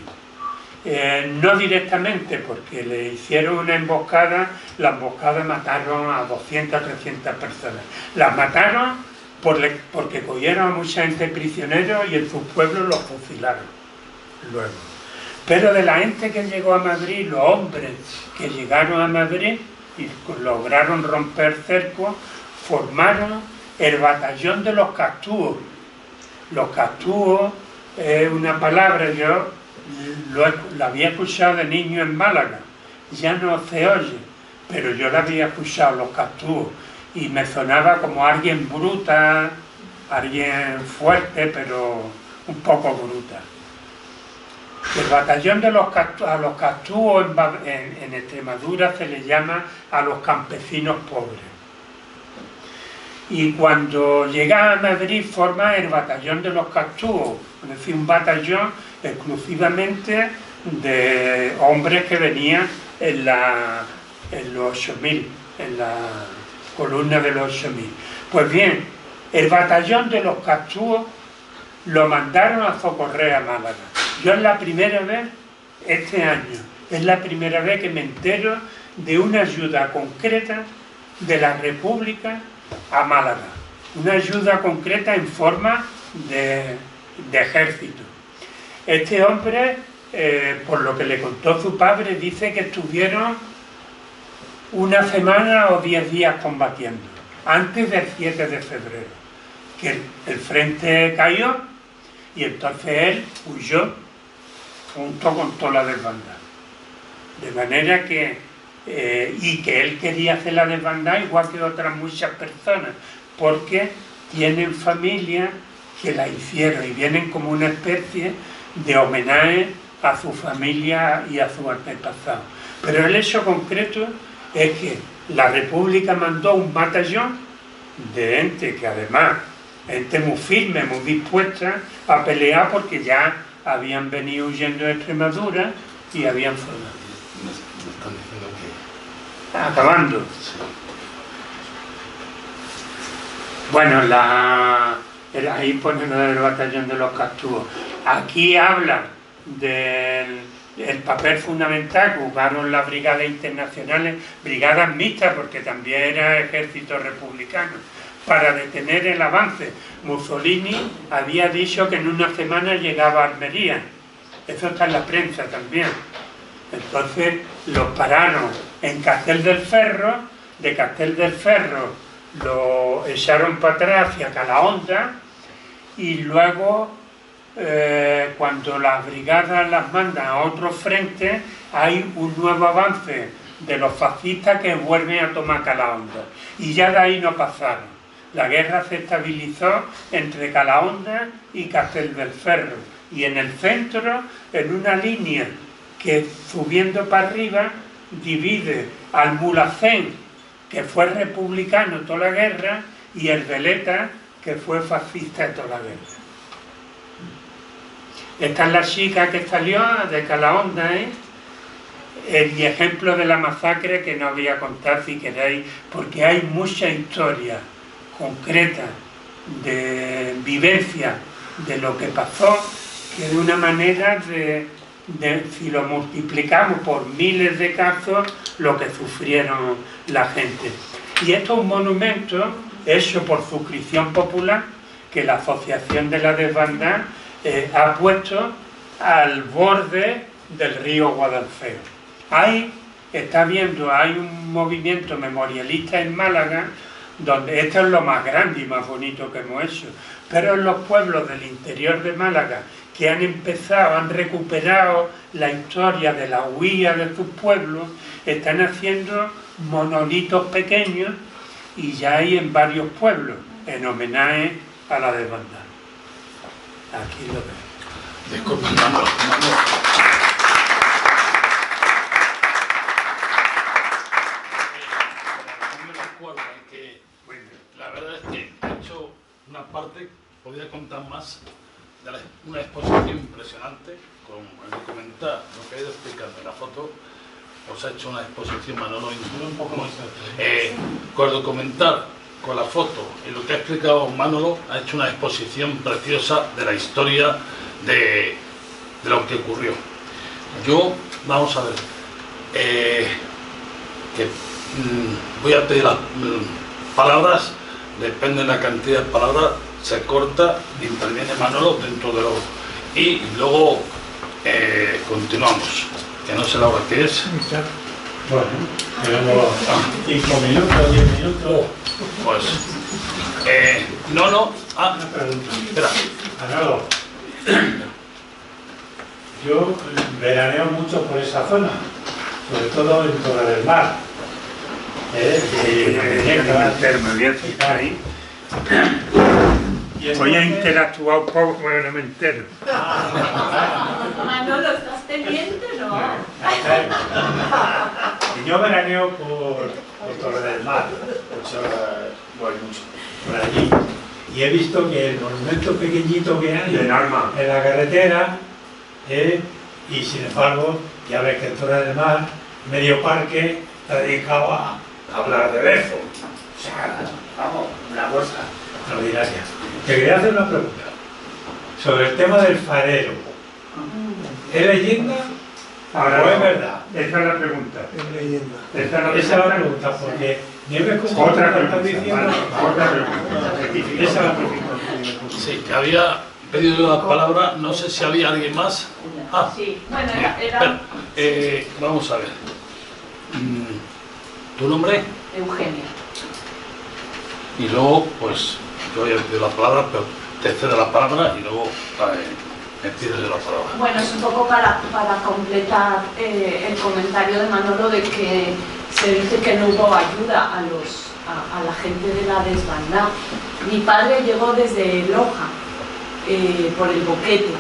No directamente, porque le hicieron una emboscada. La emboscada mataron a 200, 300 personas. Las mataron porque cogieron a mucha gente prisionero y en sus pueblos los fusilaron luego. Pero de la gente que llegó a Madrid, los hombres que llegaron a Madrid y lograron romper cerco, formaron el batallón de los castúos. Los castúos es una palabra, yo la había escuchado de niño en Málaga, ya no se oye, pero yo la había escuchado, los castúos, y me sonaba como alguien bruta, alguien fuerte, pero un poco bruta. El batallón de los castúos en Extremadura se le llama a los campesinos pobres. Y cuando llega a Madrid forma el batallón de los castúos, es decir, un batallón exclusivamente de hombres que venían en los 8000, en la columna de los 8000. Pues bien, el batallón de los castúos lo mandaron a socorrer a Málaga. Yo es la primera vez, este año, es la primera vez que me entero de una ayuda concreta de la República a Málaga. Una ayuda concreta en forma de ejército. Este hombre, por lo que le contó su padre, dice que estuvieron una semana o 10 días combatiendo, antes del 7 de febrero, que el frente cayó y entonces él huyó junto con toda la desbandada. De manera que, y que él quería hacer la desbandada igual que otras muchas personas, porque tienen familia que la hicieron y vienen como una especie de homenaje a su familia y a sus antepasados. Pero el hecho concreto es que la República mandó un batallón de gente que además, gente muy firme, muy dispuesta a pelear porque ya habían venido huyendo de Extremadura y habían formado. Me están diciendo que... Acabando. Sí. Bueno, ahí ponen el batallón de los castúos. Aquí habla del papel fundamental que jugaron las brigadas internacionales, brigadas mixtas, porque también era ejército republicano, para detener el avance. Mussolini había dicho que en una semana llegaba a Almería. Eso está en la prensa también. Entonces los pararon en Castel del Ferro, de Castel del Ferro lo echaron para atrás hacia Calahonda y luego cuando las brigadas las mandan a otro frente hay un nuevo avance de los fascistas que vuelven a tomar Calahonda y ya de ahí no pasaron. La guerra se estabilizó entre Calahonda y Castel del Ferro y en el centro, en una línea que subiendo para arriba divide al Mulhacén, que fue republicano toda la guerra, y el Veleta, que fue fascista toda la guerra. Esta es la chica que salió de Calahonda, el ejemplo de la masacre que no voy a contar si queréis, porque hay mucha historia concreta de vivencia de lo que pasó, que de una manera si lo multiplicamos por miles de casos, lo que sufrieron la gente. Y esto es un monumento hecho por suscripción popular que la Asociación de la Desbandada ha puesto al borde del río Guadalfeo. Ahí está viendo, hay un movimiento memorialista en Málaga, donde esto es lo más grande y más bonito que hemos hecho, pero en los pueblos del interior de Málaga que han empezado, han recuperado la historia de la huida de sus pueblos, están haciendo monolitos pequeños y ya hay en varios pueblos, en homenaje a la desbandada. Aquí lo veo. Disculpa, Manolo. La verdad es que he hecho una parte, podría contar más, de una exposición impresionante con el documental, lo que he ido explicando en la foto. Os ha hecho una exposición, Manolo, con el documental, con la foto y lo que ha explicado Manolo, ha hecho una exposición preciosa de la historia de lo que ocurrió. Yo, vamos a ver, voy a pedir las palabras, depende de la cantidad de palabras, se corta, interviene Manolo dentro de lo... Y luego continuamos, que no sé la hora que es. Bueno, tenemos 5 minutos, 10 minutos. Pues, Una pregunta. espera. Manolo, yo veraneo mucho por esa zona, sobre todo en Torre del Mar. Ahí. Hoy he interactuado un poco, bueno, no me entero. Manolo, ¿estás pendiente, no? Y yo veraneo por Torre del Mar, voy mucho por allí, y he visto que el monumento pequeñito que hay en la carretera, y sin embargo, ya ves que en Torre del Mar, medio parque, está dedicado a hablar de Befo. O sea, vamos, una cosa extraordinaria. Te quería hacer una pregunta sobre el tema del farero. ¿Es leyenda o es verdad? Esa es la pregunta. Es leyenda. Esa Esa es la pregunta, porque Nieves como Otra está pregunta, diciendo... vale, otra pregunta. Esa es la pregunta. Sí, que había pedido la palabra, no sé si había alguien más. Sí, bueno, Espera, vamos a ver. ¿Tu nombre? Eugenia. Y luego, pues, yo había pedido la palabra, pero te cedo la palabra y luego me pides la palabra. Bueno, es un poco para completar el comentario de Manolo de que se dice que no hubo ayuda a la gente de la desbandada. Mi padre llegó desde Loja, por el Boquete,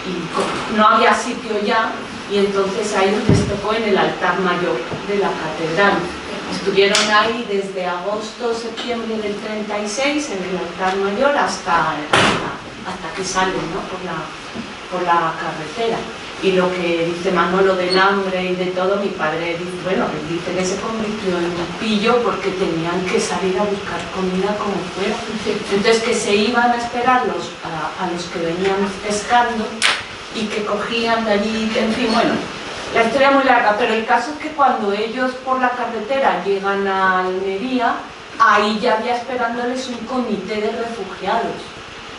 y no había sitio ya, y entonces ahí les tocó en el altar mayor de la catedral. Estuvieron ahí desde agosto, septiembre del 36 en el altar mayor hasta que salen, ¿no? por la carretera. Y lo que dice Manolo del hambre y de todo, mi padre dice, bueno, él dice que se convirtió en un pillo porque tenían que salir a buscar comida como fuera. Entonces que se iban a esperar a los que venían pescando y que cogían de allí, en fin, bueno, la historia es muy larga, pero el caso es que cuando ellos por la carretera llegan a Almería, ahí ya había esperándoles un comité de refugiados.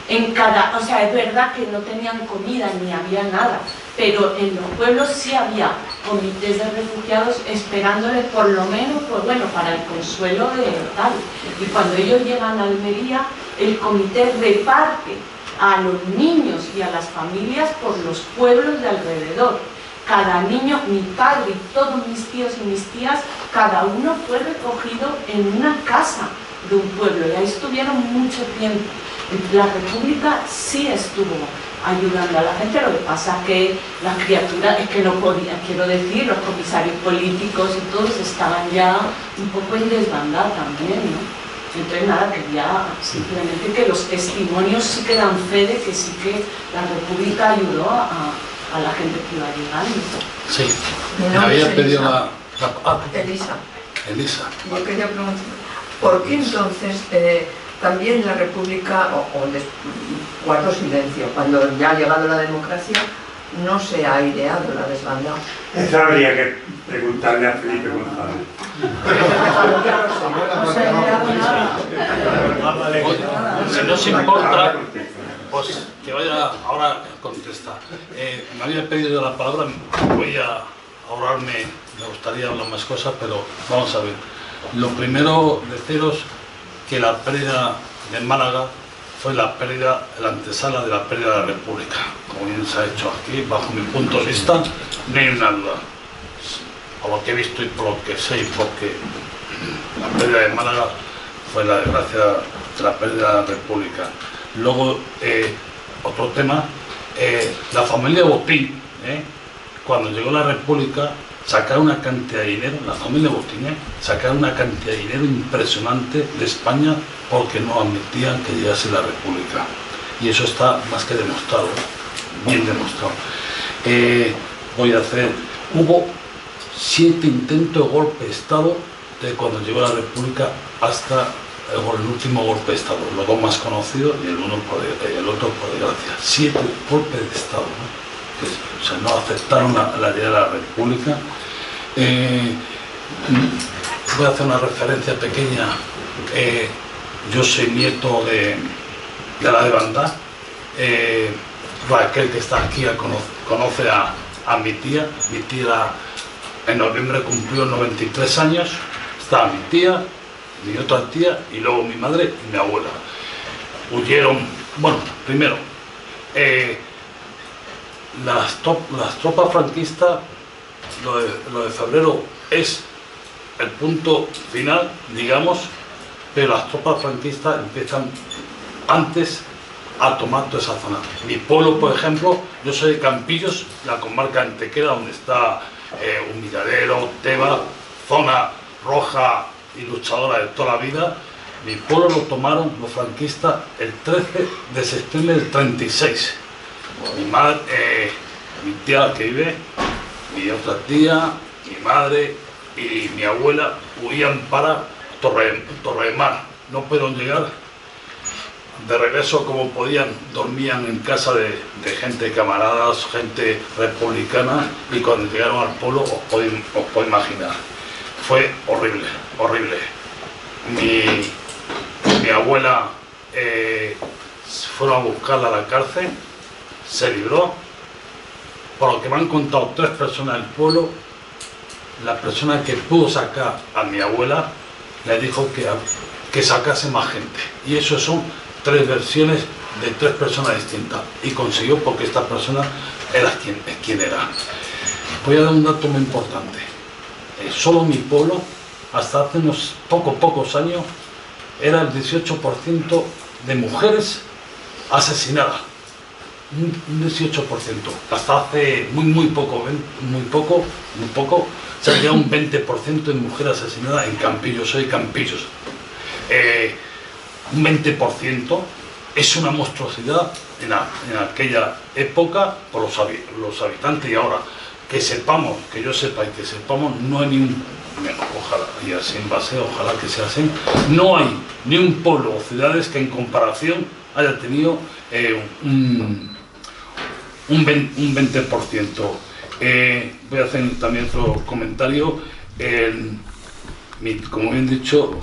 O sea, es verdad que no tenían comida ni había nada, pero en los pueblos sí había comités de refugiados esperándoles por lo menos, pues bueno, para el consuelo de tal. Y cuando ellos llegan a Almería, el comité reparte a los niños y a las familias por los pueblos de alrededor. Cada niño, mi padre y todos mis tíos y mis tías, cada uno fue recogido en una casa de un pueblo, y ahí estuvieron mucho tiempo. La República sí estuvo ayudando a la gente, lo que pasa es que las criaturas, es que no podían, quiero decir, los comisarios políticos y todos estaban ya un poco en desbandada también, ¿no? Entonces nada, quería simplemente que los testimonios sí que dan fe de que sí que la República ayudó a la gente que iba llegando. Sí, Mi me nombre había es pedido Elisa. Elisa. Elisa. Yo quería preguntar, ¿por qué entonces también la República, guardó silencio, cuando ya ha llegado la democracia, no se ha aireado la desbandada? Eso habría que preguntarle a Felipe González. No se ha aireado nada. Si no os importa, pues que vaya ahora a contestar. Me había pedido la palabra, voy a ahorrarme, me gustaría hablar más cosas, pero vamos a ver. Lo primero, deciros que la pérdida de Málaga fue la pérdida, la antesala de la pérdida de la República. Como bien se ha hecho aquí, bajo mi punto de vista, no hay una duda. Por lo que he visto y por lo que sé, y porque la pérdida de Málaga fue la desgracia de la pérdida de la República. Luego, otro tema, la familia Botín, cuando llegó la República, sacaron una cantidad de dinero, la familia Botín, sacaron una cantidad de dinero impresionante de España porque no admitían que llegase la República. Y eso está más que demostrado, bien demostrado. Hubo 7 intentos de golpe de Estado de cuando llegó la República hasta el último golpe de Estado, los dos más conocidos y el otro por desgracia. 7 golpes de Estado, ¿no? O sea, no aceptaron la idea de la República. Voy a hacer una referencia pequeña. Yo soy nieto de la desbandada. Raquel, que está aquí, conoce a mi tía. Mi tía en noviembre cumplió 93 años. Estaba mi tía, mi otra tía y luego mi madre y mi abuela. Huyeron, bueno, primero, las tropas franquistas, lo de febrero es el punto final, digamos, pero las tropas franquistas empiezan antes a tomar toda esa zona. Mi pueblo, por ejemplo, yo soy de Campillos, la comarca de Antequera, donde está Humilladero, Teba, zona roja y luchadora de toda la vida. Mi pueblo lo tomaron los franquistas el 13 de septiembre del 36. Mi madre, mi tía que vive, mi otra tía, mi madre y mi abuela huían para Torredemar. No pudieron llegar. De regreso como podían, dormían en casa de gente, camaradas, gente republicana, y cuando llegaron al pueblo os podéis imaginar. Fue horrible, horrible. Mi abuela fueron a buscarla a la cárcel, se libró. Por lo que me han contado 3 personas del pueblo, la persona que pudo sacar a mi abuela le dijo que sacase más gente. Y eso son 3 versiones de 3 personas distintas. Y consiguió porque esta persona era quien era. Voy a dar un dato muy importante. Solo mi pueblo, hasta hace unos pocos años, era el 18% de mujeres asesinadas. Un 18%. Hasta hace muy poco, se ha llegado un 20% de mujeres asesinadas en Campillos. Soy de Campillos. Un 20% es una monstruosidad en aquella época por los habitantes, y ahora que sepamos, que yo sepa y que sepamos, no hay ni un, ojalá, y así en base, ojalá que sea así, no hay ni un pueblo o ciudades que en comparación haya tenido un 20%. Voy a hacer también otro comentario. Como bien dicho,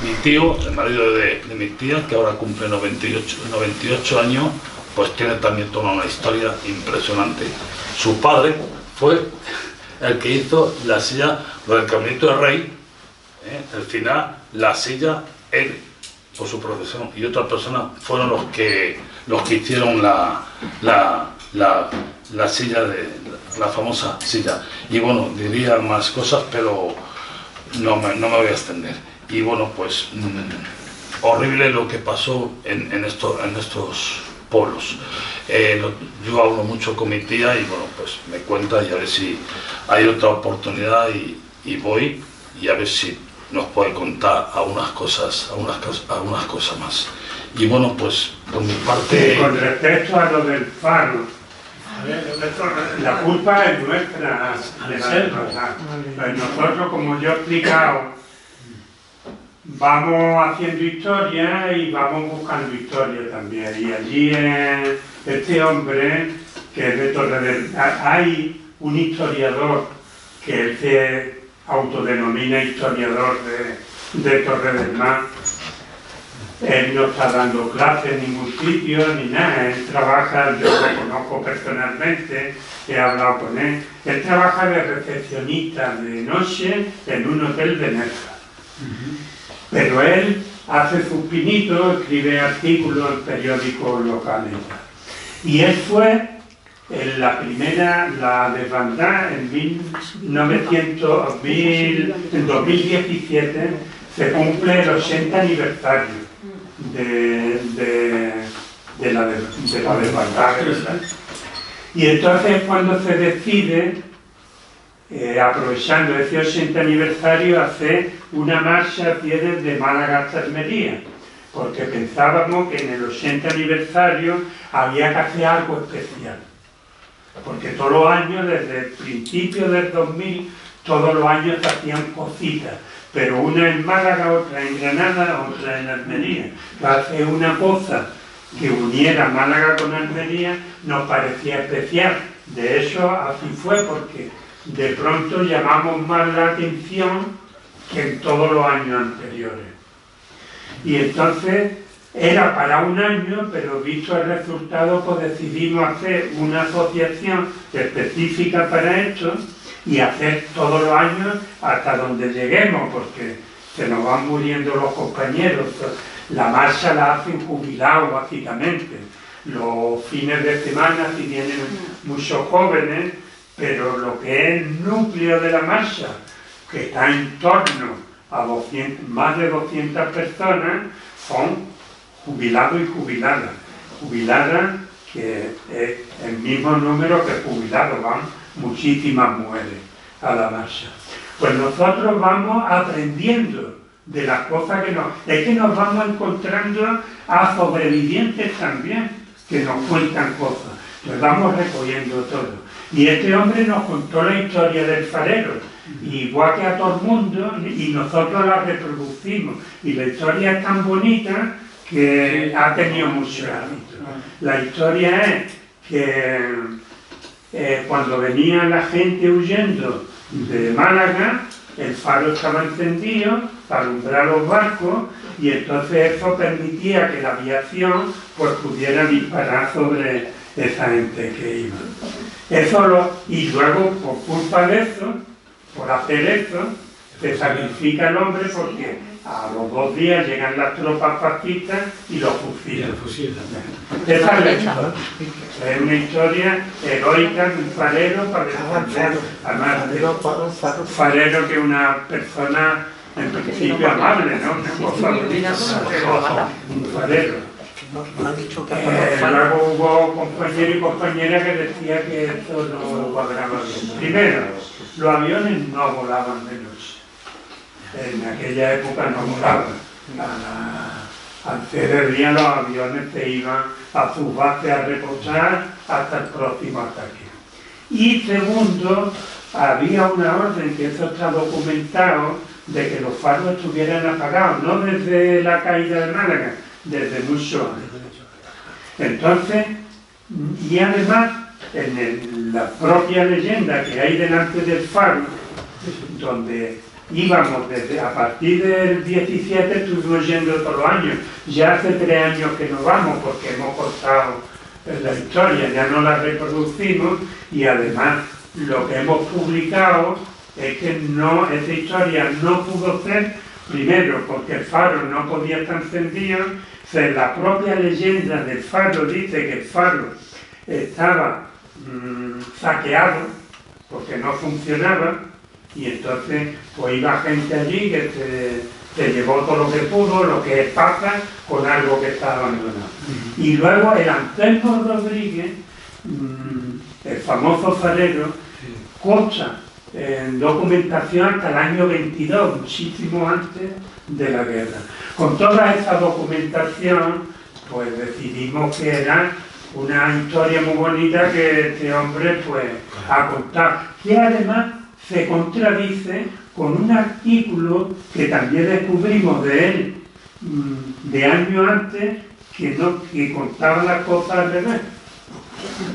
mi tío, el marido de mi tía, que ahora cumple 98 años, pues tiene también toda una historia impresionante. Su padre fue el que hizo la silla, lo del Caminito del Rey, al final la silla, él, por su profesión, y otra persona fueron los que hicieron la silla, la famosa silla. Y bueno, diría más cosas, pero no me voy a extender. Y bueno, pues horrible lo que pasó en estos pueblos. Yo hablo mucho con mi tía y bueno, pues me cuenta, y a ver si hay otra oportunidad y voy, y a ver si nos puede contar algunas cosas más. Y bueno, pues por mi parte... Con respecto a lo del faro, la culpa es nuestra de la desbandada. Pues nosotros, como yo he explicado, vamos haciendo historia y vamos buscando historia también. Y allí este hombre, que es de Torredemar, hay un historiador que él se autodenomina historiador de Torredemar. Él no está dando clases en ningún sitio ni nada. Él trabaja, yo lo conozco personalmente, he hablado con él. Él trabaja de recepcionista de noche en un hotel de Nerja. Pero él hace sus pinitos, escribe artículos en periódicos locales. Y él fue en la desbandada en 2017, se cumple el 80 aniversario de la desbandada, ¿verdad? Y entonces cuando se decide, aprovechando ese 80 aniversario, hacer una marcha a pie desde Málaga hasta Almería, porque pensábamos que en el 80 aniversario había que hacer algo especial, porque todos los años, desde el principio del 2000, todos los años se hacían cositas, pero una en Málaga, otra en Granada, otra en Almería. Hacer una cosa que uniera Málaga con Almería nos parecía especial. De hecho, así fue, porque de pronto llamamos más la atención que en todos los años anteriores. Y entonces era para un año, pero visto el resultado, pues decidimos hacer una asociación específica para esto y hacer todos los años hasta donde lleguemos, porque se nos van muriendo los compañeros. La marcha la hacen jubilados, básicamente. Los fines de semana sí vienen muchos jóvenes, pero lo que es el núcleo de la marcha, que está en torno a más de 200 personas, son jubilados y jubiladas. Jubiladas que es el mismo número que jubilados, van muchísimas mujeres a la marcha. Pues nosotros vamos aprendiendo de las cosas es que nos vamos encontrando a sobrevivientes también, que nos cuentan cosas. Nos vamos recogiendo todo. Y este hombre nos contó la historia del farero, igual que a todo el mundo, y nosotros la reproducimos. Y la historia es tan bonita que ha tenido mucho éxito. La historia es que cuando venía la gente huyendo de Málaga, el faro estaba encendido para alumbrar los barcos, y entonces eso permitía que la aviación pues pudiera disparar sobre esa gente que iba. Y luego, por culpa de eso, por hacer eso, se sacrifica el hombre, porque a los 2 días llegan las tropas fascistas y lo fusilan. Esa es la historia. Es una historia heroica de un farero para defender, además de un farero que es una persona en principio amable, ¿no? Un farero. Luego hubo compañeros y compañeras que decían que esto no cuadraba bien. Primero, los aviones no volaban de noche. En aquella época no volaban. Al ceder día los aviones se iban a sus bases a reposar hasta el próximo ataque. Y segundo, había una orden, que eso está documentado, de que los faros estuvieran apagados, no desde la caída de Málaga, desde mucho antes. Entonces, y además, en la propia leyenda que hay delante del faro, donde íbamos a partir del 17, estuvimos yendo todos los años. Ya hace 3 años que no vamos, porque hemos cortado la historia, ya no la reproducimos, y además lo que hemos publicado es que esa historia no pudo ser, primero porque el faro no podía estar encendido. La propia leyenda del faro dice que el faro estaba saqueado porque no funcionaba, y entonces pues iba gente allí que se llevó todo lo que pudo, lo que pasa con algo que está abandonado. Y luego el Anselmo Rodríguez, el famoso farero, consta en documentación hasta el año 22, muchísimo antes de la guerra. Con toda esa documentación, pues decidimos que era una historia muy bonita que este hombre pues ha contado, que además se contradice con un artículo que también descubrimos de él de años antes, que contaba las cosas al revés.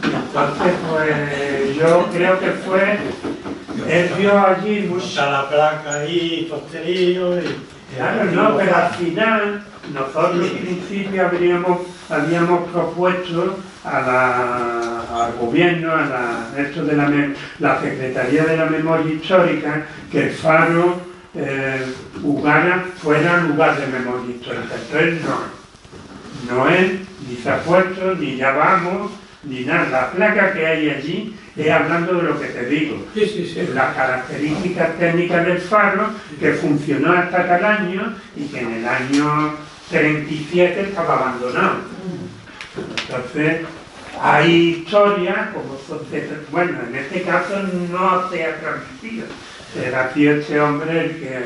Entonces, pues yo creo que él vio allí mucha la placa ahí posterior claro, no, pero al final nosotros en principio habíamos propuesto al gobierno, a la Secretaría de la Memoria Histórica, que el faro Ugana fuera lugar de memoria histórica. Entonces no es ni se ha puesto, ni ya vamos, ni nada. La placa que hay allí es hablando de lo que te digo. Las características técnicas del faro, que funcionó hasta tal año y que en el año 37 estaba abandonado. Entonces, hay historias, como bueno, en este caso no se ha transmitido. Era aquí este hombre el que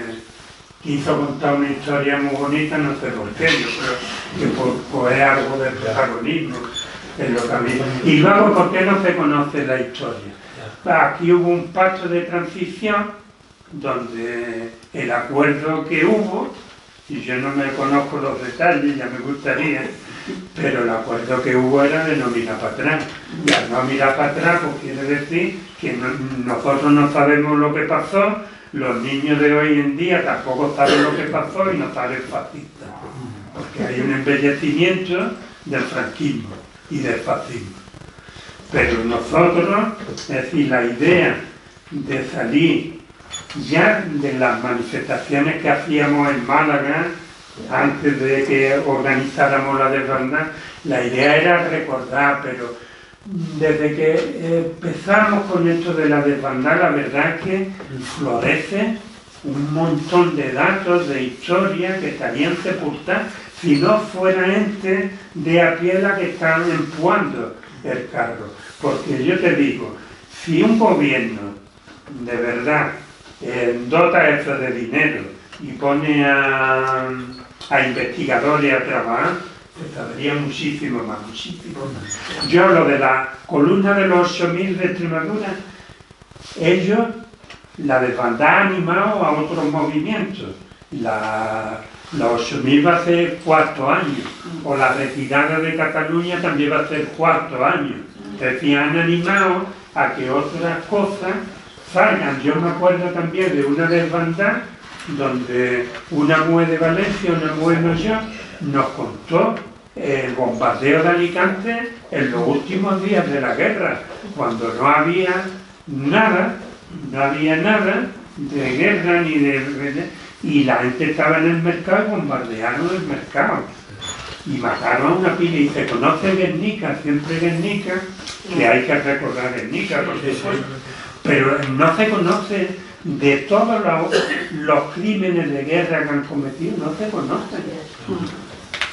quiso contar una historia muy bonita, no sé por qué, yo creo que por es algo del protagonismo. Es lo que a mí. Y luego, ¿por qué no se conoce la historia? Aquí hubo un pacto de transición donde el acuerdo que hubo, y yo no me conozco los detalles, ya me gustaría, pero el acuerdo que hubo era de no mirar para atrás. Y al no mirar para atrás, pues quiere decir que nosotros no sabemos lo que pasó, los niños de hoy en día tampoco saben lo que pasó y no saben fascistas. Porque hay un embellecimiento del franquismo y del fascismo. Pero nosotros, es decir, la idea de salir ya de las manifestaciones que hacíamos en Málaga, antes de que organizáramos la desbandada, la idea era recordar, pero desde que empezamos con esto de la desbandada, la verdad es que florece un montón de datos, de historias que estarían sepultadas si no fuera gente de a pie la que están empujando el carro. Porque yo te digo, si un gobierno de verdad dota eso de dinero y pone a investigadores a trabajar, se sabría muchísimo más. Yo hablo de la columna de los 8000 de Extremadura, ellos, la desbandada ha animado a otros movimientos. Los 8000 va a ser 4 años, o la retirada de Cataluña también va a ser 4 años. Es decir, han animado a que otras cosas salgan. Yo me acuerdo también de una desbandada donde una mujer de Valencia, una mujer mayor, nos contó el bombardeo de Alicante en los últimos días de la guerra, cuando no había nada de guerra ni de... y la gente estaba en el mercado y bombardearon el mercado y mataron a una pila. Y se conoce Guernica, siempre Guernica, que hay que recordar Guernica, porque pero no se conoce de todos los crímenes de guerra que han cometido, no se conocen.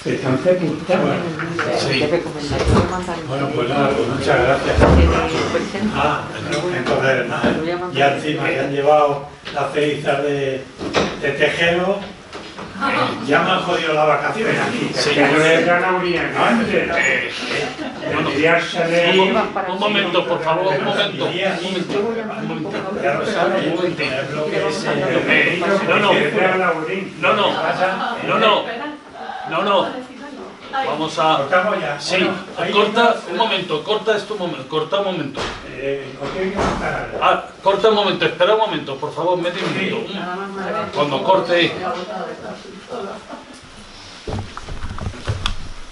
Están sepultados. Sí. Bueno, pues nada, pues muchas gracias. Entonces, ya encima que han llevado las cenizas de Tejero, ya me han jodido las vacaciones aquí. Pero es Ganauriano. Un momento, por favor, un momento. Ya lo sabes, es lo que es No. Vamos a... ¿Cortamos ya? Sí, Bueno, corta un momento. Corta un momento, espera un momento, por favor, mete un minuto. Cuando corte...